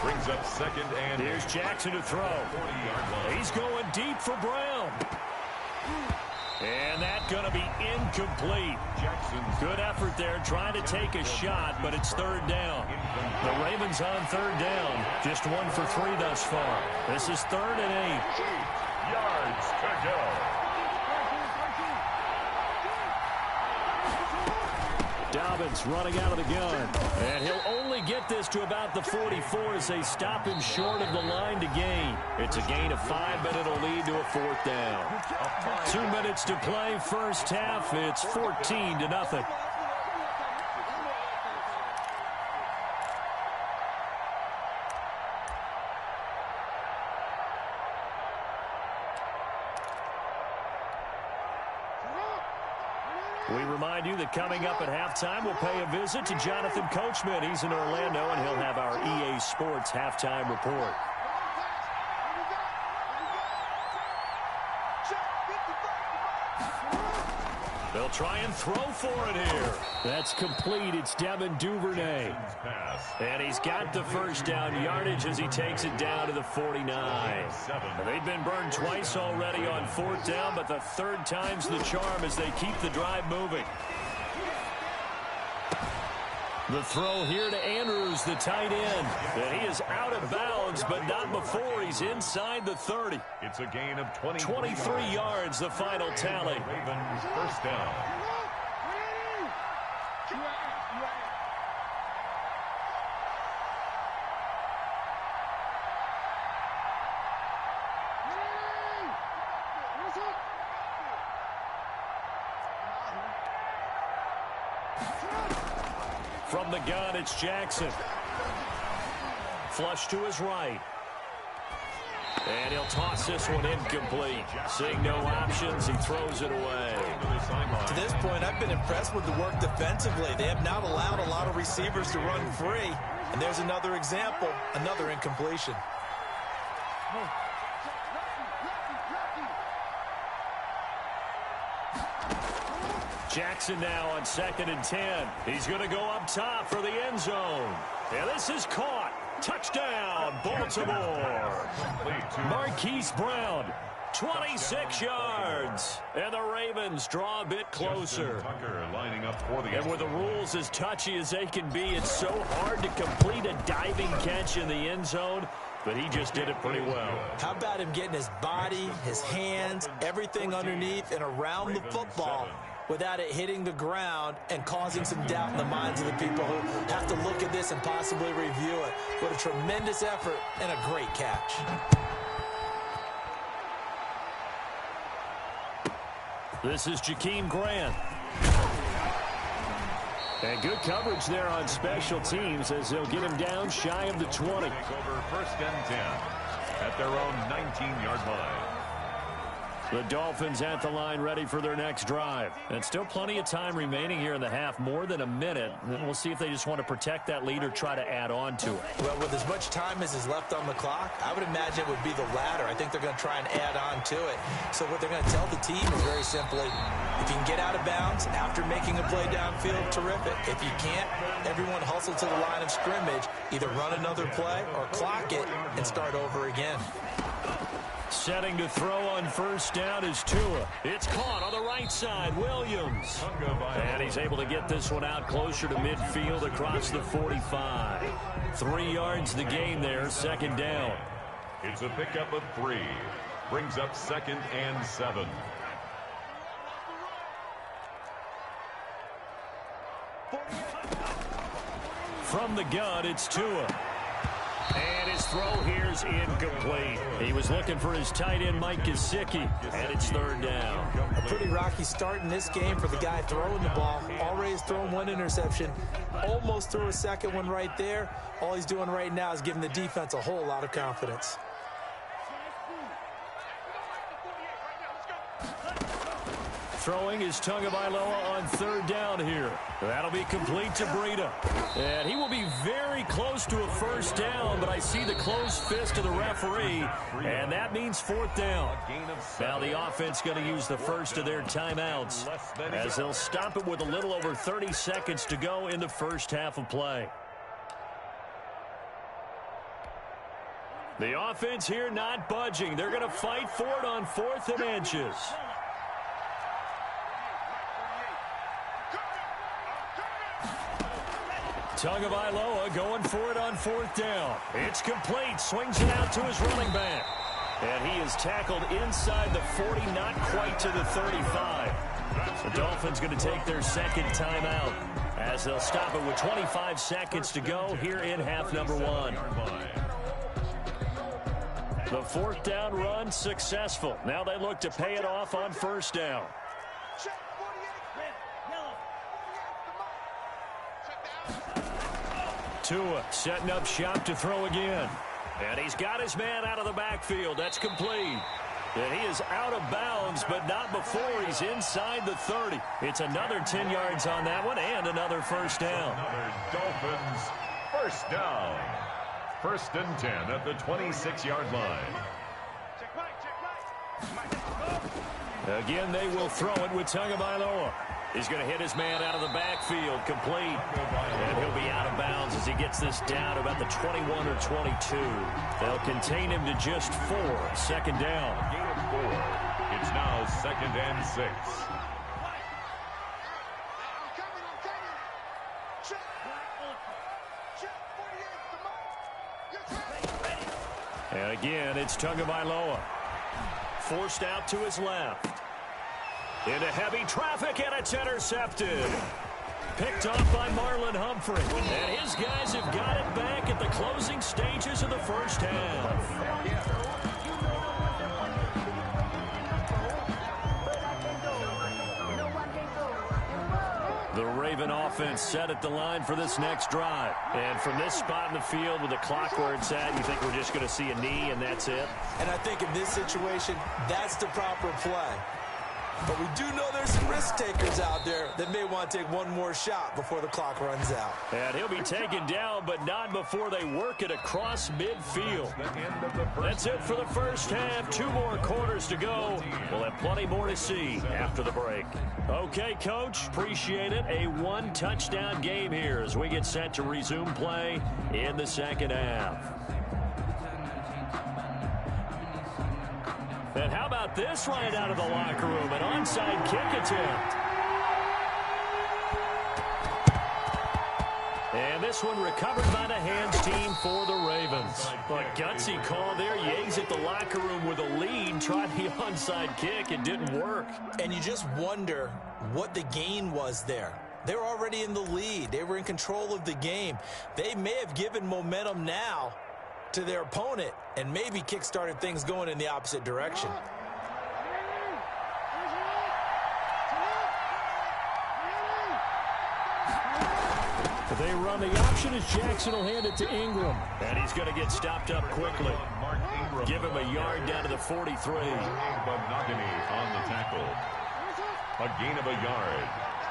Brings up 2nd and... Here's Jackson to throw. 40-yard line. He's going deep for Brown. And that's going to be incomplete. Jackson's good effort there, trying to take a shot, but it's 3rd down. The Ravens on 3rd down. Just 1 for 3 thus far. This is 3rd and 8. 8 yards to go. Dobbins running out of the gun. And he'll only get this to about the 44 as they stop him short of the line to gain. It's a gain of 5, but it'll lead to a 4th down. 2 minutes to play, first half. It's 14-0. We remind you that coming up at halftime, we'll pay a visit to Jonathan Coachman. He's in Orlando, and he'll have our EA Sports halftime report. They'll try and throw for it here. That's complete. It's Devin Duvernay. And he's got the first down yardage as he takes it down to the 49. They've been burned twice already on 4th down, but the 3rd time's the charm as they keep the drive moving. The throw here to Andrews, the tight end. And he is out of bounds, but not before he's inside the 30. It's a gain of 23 yards, the final tally. Ravens first down. From the gun, it's Jackson. Flush to his right. And he'll toss this one incomplete. Seeing no options, he throws it away. To this point, I've been impressed with the work defensively. They have not allowed a lot of receivers to run free. And there's another example, another incompletion. Jackson now on 2nd and 10. He's going to go up top for the end zone. And this is caught. Touchdown, Baltimore. Marquise Brown, 26 yards. And the Ravens draw a bit closer. And with the rules as touchy as they can be, it's so hard to complete a diving catch in the end zone. But he just did it pretty well. How about him getting his body, his hands, everything underneath and around the football without it hitting the ground and causing some doubt in the minds of the people who have to look at this and possibly review it. What a tremendous effort and a great catch. This is Jakeem Grant. And good coverage there on special teams as they'll get him down shy of the 20. Over 1st and 10 at their own 19-yard line. The Dolphins at the line ready for their next drive. And still plenty of time remaining here in the half, more than a minute. And we'll see if they just want to protect that lead or try to add on to it. Well, with as much time as is left on the clock, I would imagine it would be the latter. I think they're going to try and add on to it. So what they're going to tell the team is very simply, if you can get out of bounds after making a play downfield, terrific. If you can't, everyone hustle to the line of scrimmage, either run another play or clock it and start over again. Setting to throw on 1st down is Tua. It's caught on the right side, Williams. And he's able to get this one out closer to midfield across the 45. 3 yards the gain there, 2nd down. It's a pickup of 3. Brings up 2nd and 7. From the gun, it's Tua. And his throw here's incomplete. He was looking for his tight end, Mike Gesicki, and it's 3rd down. A pretty rocky start in this game for the guy throwing the ball. Already has thrown 1 interception. Almost threw a 2nd one right there. All he's doing right now is giving the defense a whole lot of confidence. Throwing is Tagovailoa on 3rd down here. That'll be complete to Breida. And he will be very close to a 1st down, but I see the closed fist of the referee, and that means 4th down. Now the offense going to use the first of their timeouts as they'll stop it with a little over 30 seconds to go in the first half of play. The offense here not budging. They're going to fight for it on 4th and inches. Tagovailoa going for it on 4th down. It's complete. Swings it out to his running back. And he is tackled inside the 40, not quite to the 35. The Dolphins going to take their 2nd timeout. as they'll stop it with 25 seconds to go here in half number one. The fourth down run successful. Now they look to pay it off on first down. Tua setting up shop to throw again. And he's got his man out of the backfield. That's complete. And he is out of bounds, but not before he's inside the 30. It's another 10 yards on that one and another first down. Another Dolphins first down. 1st and 10 at the 26-yard line. Again, they will throw it with Tagovailoa. He's going to hit his man out of the backfield, complete. And he'll be out of bounds as he gets this down about the 21 or 22. They'll contain him to just 4. 2nd down. Gain of 4. It's now 2nd and 6. And again, it's Tagovailoa. Forced out to his left. Into heavy traffic, and it's intercepted. Picked off by Marlon Humphrey. And his guys have got it back at the closing stages of the first half. The Raven offense set at the line for this next drive. And from this spot in the field with the clock where it's at, you think we're just going to see a knee and that's it? And I think in this situation, that's the proper play. But we do know there's some risk takers out there that may want to take one more shot before the clock runs out. And he'll be taken down, but not before they work it across midfield. That's it for the first half. 2 more quarters to go. We'll have plenty more to see after the break. Okay, Coach, appreciate it. A 1-touchdown game here as we get set to resume play in the second half. And how about this right out of the locker room? An onside kick attempt. And this one recovered by the hands team for the Ravens. A gutsy call there. You exit the locker room with a lead. Tried the onside kick. It didn't work. And you just wonder what the gain was there. They were already in the lead. They were in control of the game. They may have given momentum now to their opponent and maybe kick-started things going in the opposite direction. They run the option as Jackson will hand it to Ingram. And he's going to get stopped up quickly. Give him a yard down to the 43. Monogamy on the tackle. A gain of a yard.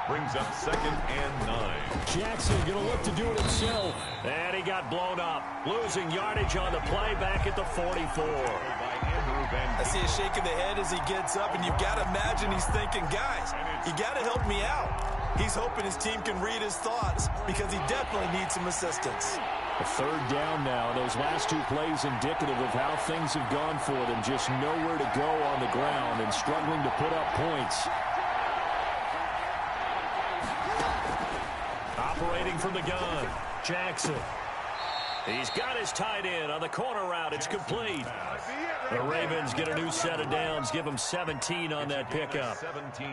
Brings up 2nd and 9. Jackson going to look to do it himself. And he got blown up. Losing yardage on the play back at the 44. I see a shake of the head as he gets up, and you've got to imagine he's thinking, guys, you got to help me out. He's hoping his team can read his thoughts because he definitely needs some assistance. A 3rd down now. Those last 2 plays indicative of how things have gone for them. Just nowhere to go on the ground and struggling to put up points. Operating from the gun, Jackson. He's got his tight end on the corner route. It's complete. The Ravens get a new set of downs. Give them 17 on that pickup.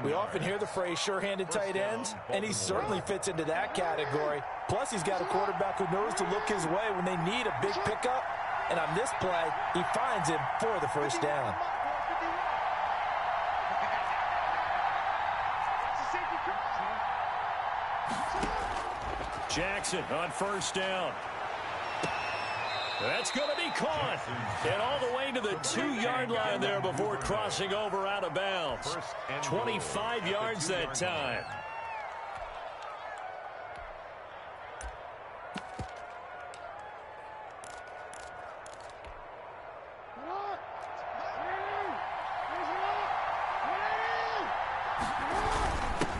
We often hear the phrase sure-handed tight ends, and he certainly fits into that category. Plus, he's got a quarterback who knows to look his way when they need a big pickup. And on this play, he finds him for the first down. Jackson on first down. That's going to be caught. And all the way to the 2-yard line there before crossing over out of bounds. 25 yards that time.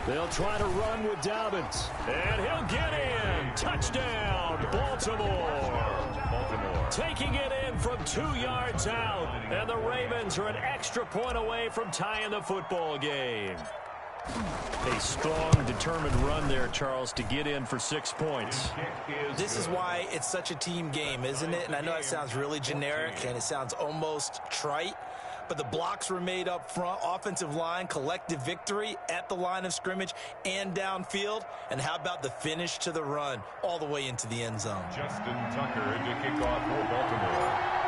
They'll try to run with Dobbins. And he'll get in. Touchdown, Baltimore. Taking it in from 2 yards out. And the Ravens are an extra point away from tying the football game. A strong, determined run there, Charles, to get in for 6 points. This is why it's such a team game, isn't it? And I know it sounds really generic and it sounds almost trite. but the blocks were made up front. Offensive line, collective victory at the line of scrimmage and downfield. And how about the finish to the run all the way into the end zone? Justin Tucker to kick off for Baltimore.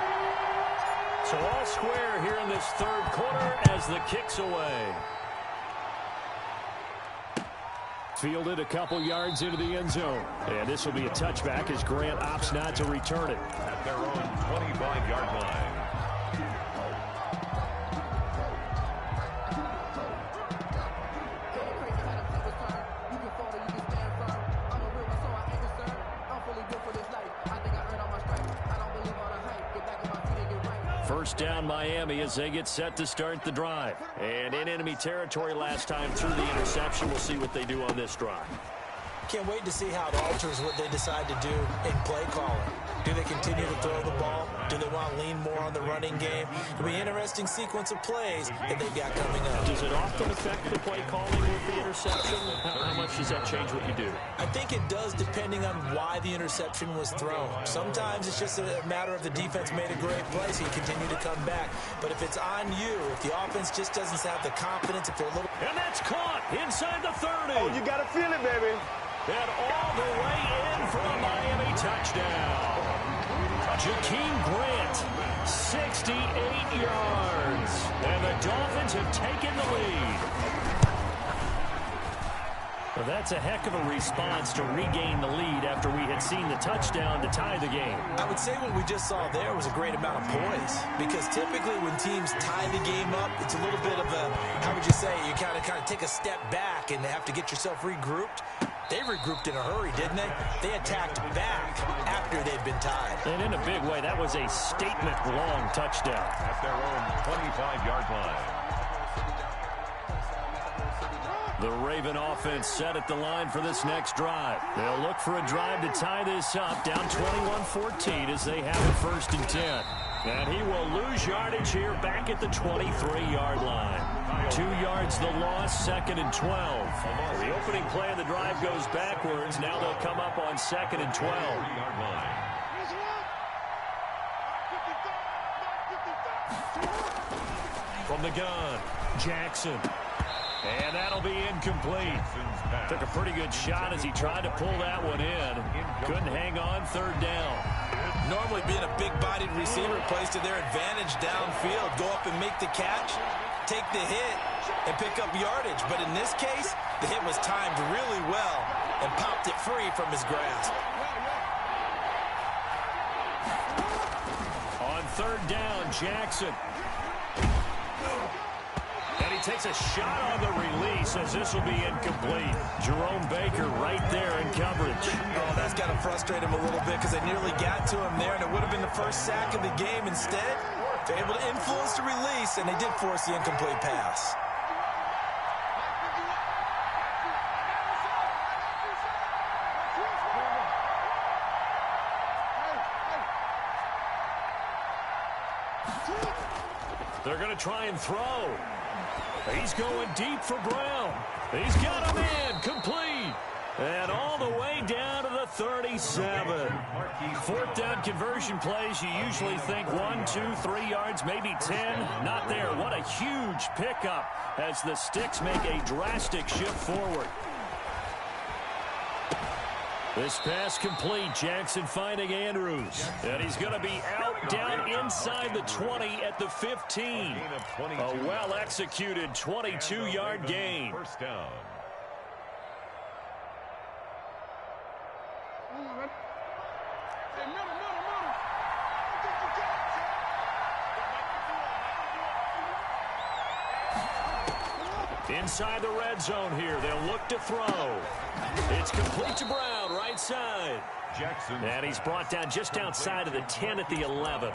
So all square here in this third quarter as the kick's away. Fielded a couple yards into the end zone. And this will be a touchback as Grant opts not to return it. At their own 25-yard line. First down Miami as they get set to start the drive. And in enemy territory last time through the interception. We'll see what they do on this drive. Can't wait to see how it alters what they decide to do in play calling. Do they continue to throw the ball? Do they want to lean more on the running game? It'll be an interesting sequence of plays that they've got coming up. Does it often affect the play calling with the interception? How much does that change what you do? I think it does depending on why the interception was thrown. Sometimes it's just a matter of the defense made a great play, so you continue to come back. But if it's on you, if the offense just doesn't have the confidence, if they're a little... And that's caught inside the 30. Oh, you got to feel it, baby. And all the way in for a Miami touchdown. Jakeem Grant, 68 yards. And the Dolphins have taken the lead. Well, that's a heck of a response to regain the lead after we had seen the touchdown to tie the game. I would say what we just saw there was a great amount of poise. Because typically when teams tie the game up, it's a little bit of a, how would you say, you kind of take a step back and have to get yourself regrouped. They regrouped in a hurry, didn't they? They attacked back after they'd been tied. And in a big way, that was a statement-long touchdown. At their own 25-yard line. The Raven offense set at the line for this next drive. They'll look for a drive to tie this up, down 21-14 as they have it first and 10. And he will lose yardage here back at the 23-yard line. 2 yards the loss, second and 12. The opening play of the drive goes backwards. Now they'll come up on second and 12. From the gun, Jackson. And that'll be incomplete. Took a pretty good shot as he tried to pull that one in. Couldn't hang on, third down. Normally being a big-bodied receiver plays to their advantage downfield. Go up and make the catch, take the hit, and pick up yardage. But in this case, the hit was timed really well and popped it free from his grasp. On third down, Jackson. And he takes a shot on the release as this will be incomplete. Jerome Baker right there in coverage. Oh, that's got to frustrate him a little bit because they nearly got to him there, and it would have been the first sack of the game. Instead, they're able to influence the release, and they did force the incomplete pass. They're going to try and throw. He's going deep for Brown. He's got him in, complete. And all the way down to the 37. Fourth down conversion plays, you usually think 1, 2, 3 yards, maybe 10. Not there. What a huge pickup as the Sticks make a drastic shift forward. This pass complete. Jackson finding Andrews. And he's going to be out down inside the 20 at the 15. A well-executed 22-yard gain. First down. Inside the red zone here. They'll look to throw. It's complete to Brown, right side. Jackson. And he's brought down just outside of the 10 at the 11.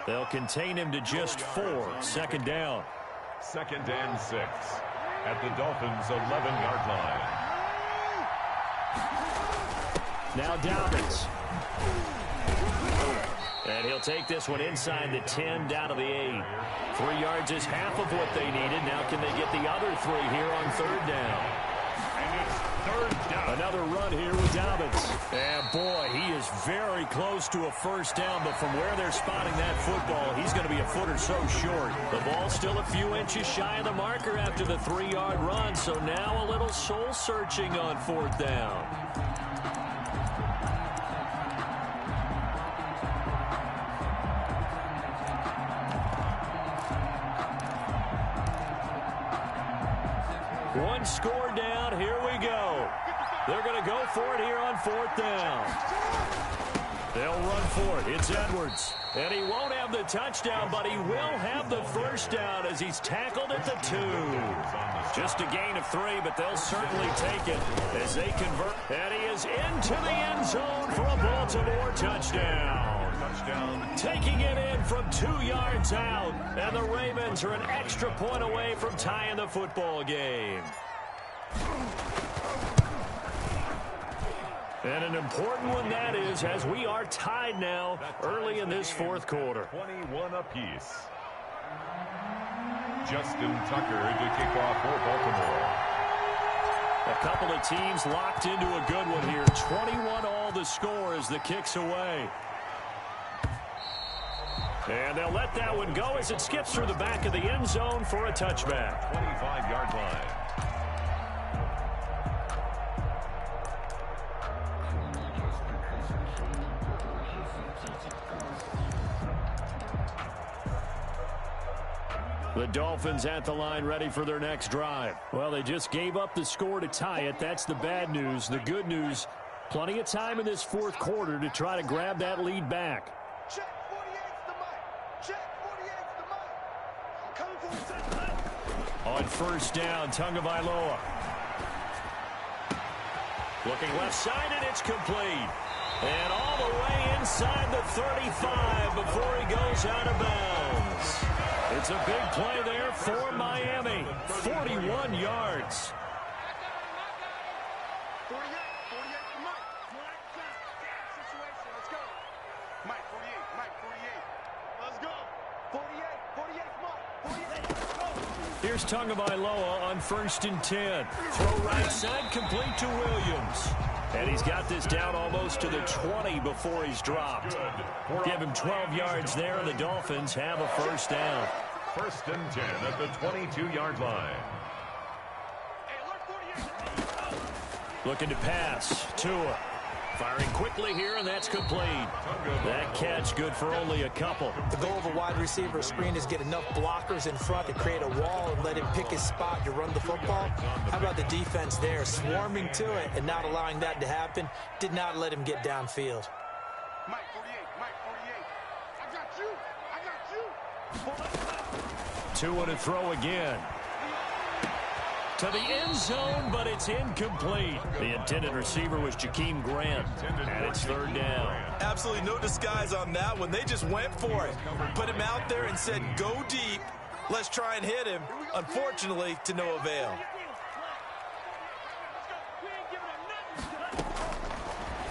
They'll contain him to just 4. Second down. Second and 6. At the Dolphins' 11-yard line. Now Dobbins. And he'll take this one inside the 10, down to the 8. 3 yards is half of what they needed. Now can they get the other 3 here on third down? And it's third down. Another run here with Dobbins. And boy, he is very close to a first down, but from where they're spotting that football, he's going to be a foot or so short. The ball's still a few inches shy of the marker after the 3-yard run, so now a little soul-searching on 4th down. One score down. Here we go. They're going to go for it here on 4th down. They'll run for it. It's Edwards. And he won't have the touchdown, but he will have the first down as he's tackled at the 2. Just a gain of 3, but they'll certainly take it as they convert. And he is into the end zone for a Baltimore touchdown. Taking it in from 2 yards out. And the Ravens are an extra point away from tying the football game. And an important one that is, as we are tied now early in this 4th quarter. 21 apiece. Justin Tucker to kick off for Baltimore. A couple of teams locked into a good one here. 21 all the score as the kick's away. And they'll let that one go as it skips through the back of the end zone for a touchback. 25-yard line. The Dolphins at the line ready for their next drive. Well, they just gave up the score to tie it. That's the bad news. The good news, plenty of time in this 4th quarter to try to grab that lead back. Check 48's the mic. Check 48's the mic. On 1st down, Tagovailoa. Looking left side, and it's complete. And all the way inside the 35 before he goes out of bounds. It's a big play there for Miami. 41 yards. 48 to Mike. Situation. Let's go. Mike 48. Mike 48. Let's go. 48. 48 Mike. 48. Here's Tagovailoa on 1st and 10. Throw right side, complete to Williams. And he's got this down almost to the 20 before he's dropped. Give him 12 yards there, and the Dolphins have a first down. 1st and 10 at the 22-yard line. Looking to pass. Tua. Firing quickly here, and that's complete. That catch good for only a couple. The goal of a wide receiver screen is get enough blockers in front to create a wall and let him pick his spot to run the football. How about the defense there, swarming to it and not allowing that to happen? Did not let him get downfield. Mike 48. Mike 48. I got you. I got you. Tua to throw again. To the end zone, but it's incomplete. The intended receiver was Jakeem Grant, and it's 3rd down. Absolutely no disguise on that one. They just went for it. Put him out there and said, go deep. Let's try and hit him. Unfortunately, to no avail.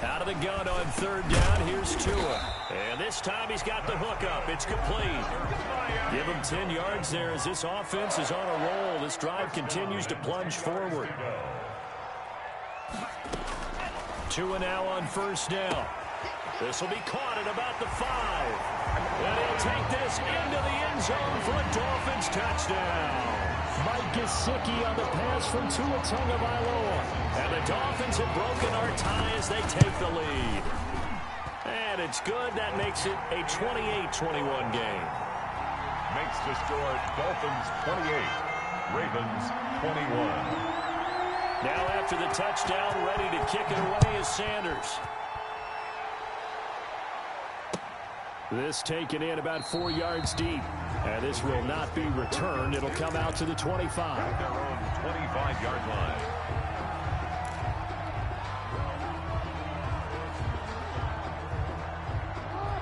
Out of the gun on 3rd down, here's Tua. And this time he's got the hook up. It's complete. Give him 10 yards there as this offense is on a roll. This drive continues to plunge forward. Tua now on 1st down. This will be caught at about the 5. And he'll take this into the end zone for a Dolphins touchdown. Mike Gesicki on the pass from Tua Tagovailoa. And the Dolphins have broken our tie as they take the lead. And it's good. That makes it a 28-21 game. Makes the score Dolphins 28, Ravens 21. Now after the touchdown, ready to kick it away is Sanders. This taken in about 4 yards deep. And this will not be returned. It'll come out to the 25. At their own 25-yard line.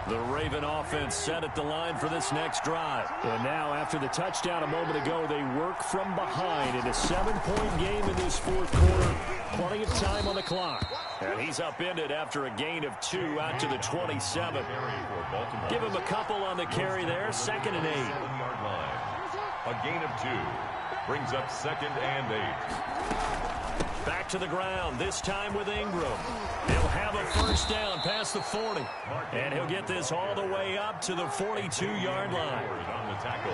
The Raven offense set at the line for this next drive. And now, after the touchdown a moment ago, they work from behind in a 7-point game in this 4th quarter. Plenty of time on the clock. And he's upended after a gain of 2 out to the 27. Give him a couple on the carry there. 2nd and 8. 7-yard line. A gain of 2 brings up 2nd and 8. Back to the ground, this time with Ingram. He'll have a first down past the 40. And he'll get this all the way up to the 42-yard line. On the tackle.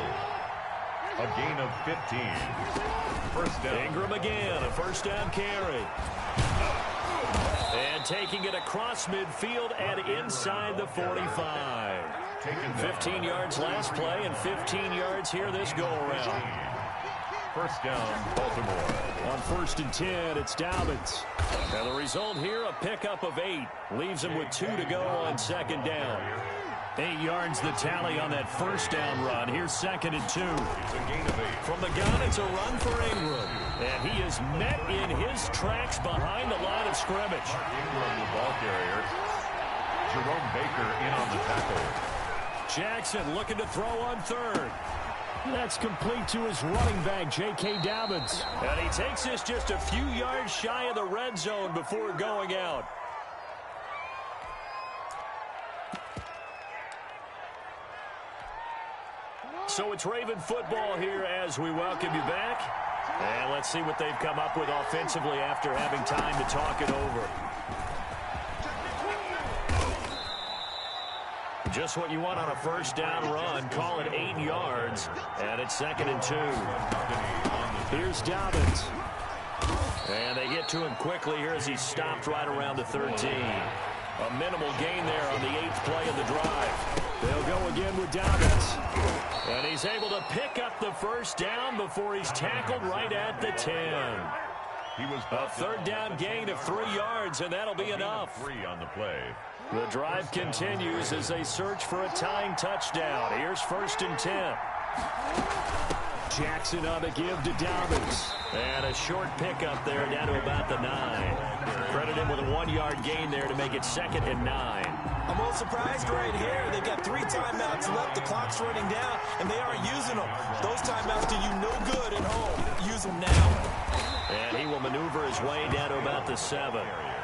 A gain of 15. First down. Ingram again, a first down carry. And taking it across midfield and inside the 45. 15 yards last play and 15 yards here this go-around. First down, Baltimore. On 1st and 10, it's Dobbins. And the result here, a pickup of 8. Leaves him with 2 to go on 2nd down. 8 yards the tally on that first down run. Here's 2nd and 2. It's a gain of 8. From the gun, it's a run for Ingram. And he is met in his tracks behind the line of scrimmage. Ingram, the ball carrier. Jerome Baker in on the tackle. Jackson looking to throw on 3rd. That's complete to his running back, J.K. Dobbins. And he takes this just a few yards shy of the red zone before going out. So it's Raven football here as we welcome you back. And let's see what they've come up with offensively after having time to talk it over. Just what you want on a first down run. Call it 8 yards. And it's 2nd and 2. Here's Dobbins. And they get to him quickly here as he's stopped right around the 13. A minimal gain there on the 8th play of the drive. They'll go again with Dobbins. And he's able to pick up the first down before he's tackled right at the 10. He was a 3rd down gain of 3 yards, and that'll be enough. 3 on the play. The drive continues as they search for a tying touchdown. Here's 1st and 10. Jackson on the give to Dobbins. And a short pickup there down to about the 9. Credit him with a 1-yard gain there to make it 2nd and 9. I'm a little surprised right here. They've got 3 timeouts left. The clock's running down, and they aren't using them. Those timeouts do you no good at home. Use them now. And he will maneuver his way down to about the 7.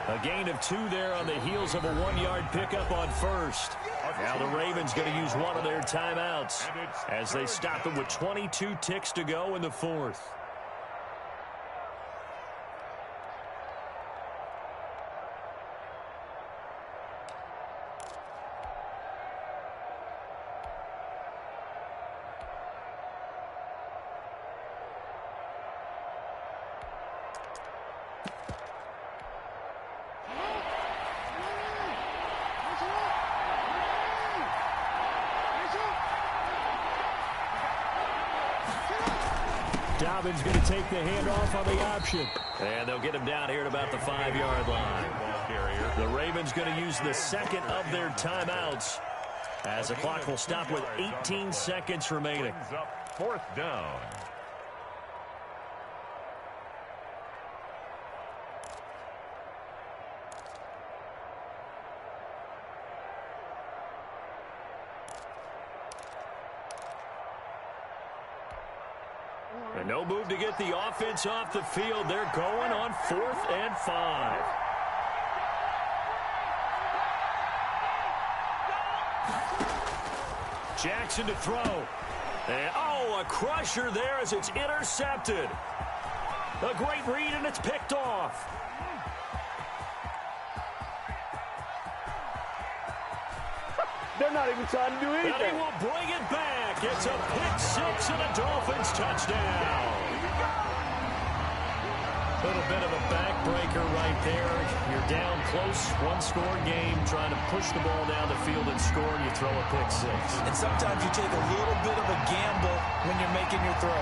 A gain of 2 there on the heels of a 1-yard pickup on 1st. Now the Ravens going to use one of their timeouts as they stop it with 22 ticks to go in the 4th. Dobbins going to take the handoff on the option. And they'll get him down here at about the 5-yard line. The Ravens going to use the 2nd of their timeouts as the clock will stop with 18 seconds remaining. 4th down. And no move to get the offense off the field. They're going on 4th and 5. Jackson to throw. And, a crusher there as it's intercepted. A great read, and it's picked off. They're not even trying to do anything. And he will bring it back. It's a pick-6 and a Dolphins touchdown. A little bit of a backbreaker right there. You're down close, 1-score game, trying to push the ball down the field and score, and you throw a pick-6. And sometimes you take a little bit of a gamble when you're making your throw.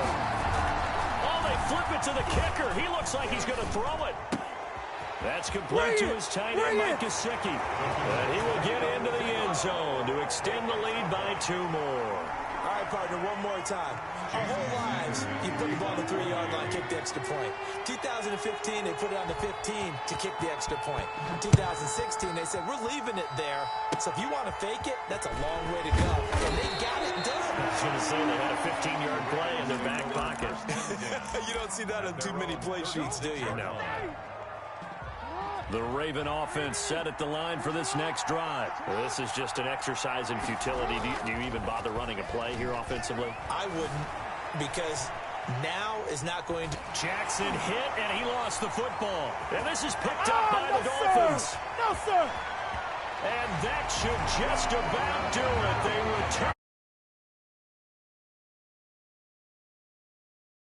Oh, they flip it to the kicker. He looks like he's going to throw it. That's complete to his tight end, Mike Gesicki. And he will get into the end zone to extend the lead by 2 more. All right, partner, one more time. Our whole lives, you put the ball on the 3-yard line, kick the extra point. 2015, they put it on the 15 to kick the extra point. 2016, they said, we're leaving it there. So if you want to fake it, that's a long way to go. And they got it done. I was going to say they had a 15-yard play in their back pocket. You don't see that on too many play sheets, do you? No. The Raven offense set at the line for this next drive. Well, this is just an exercise in futility. Do you even bother running a play here offensively? I wouldn't, because now is not going to... Jackson hit, and he lost the football. And this is picked up by the Dolphins. Sir. No, sir. And that should just about do it. They return.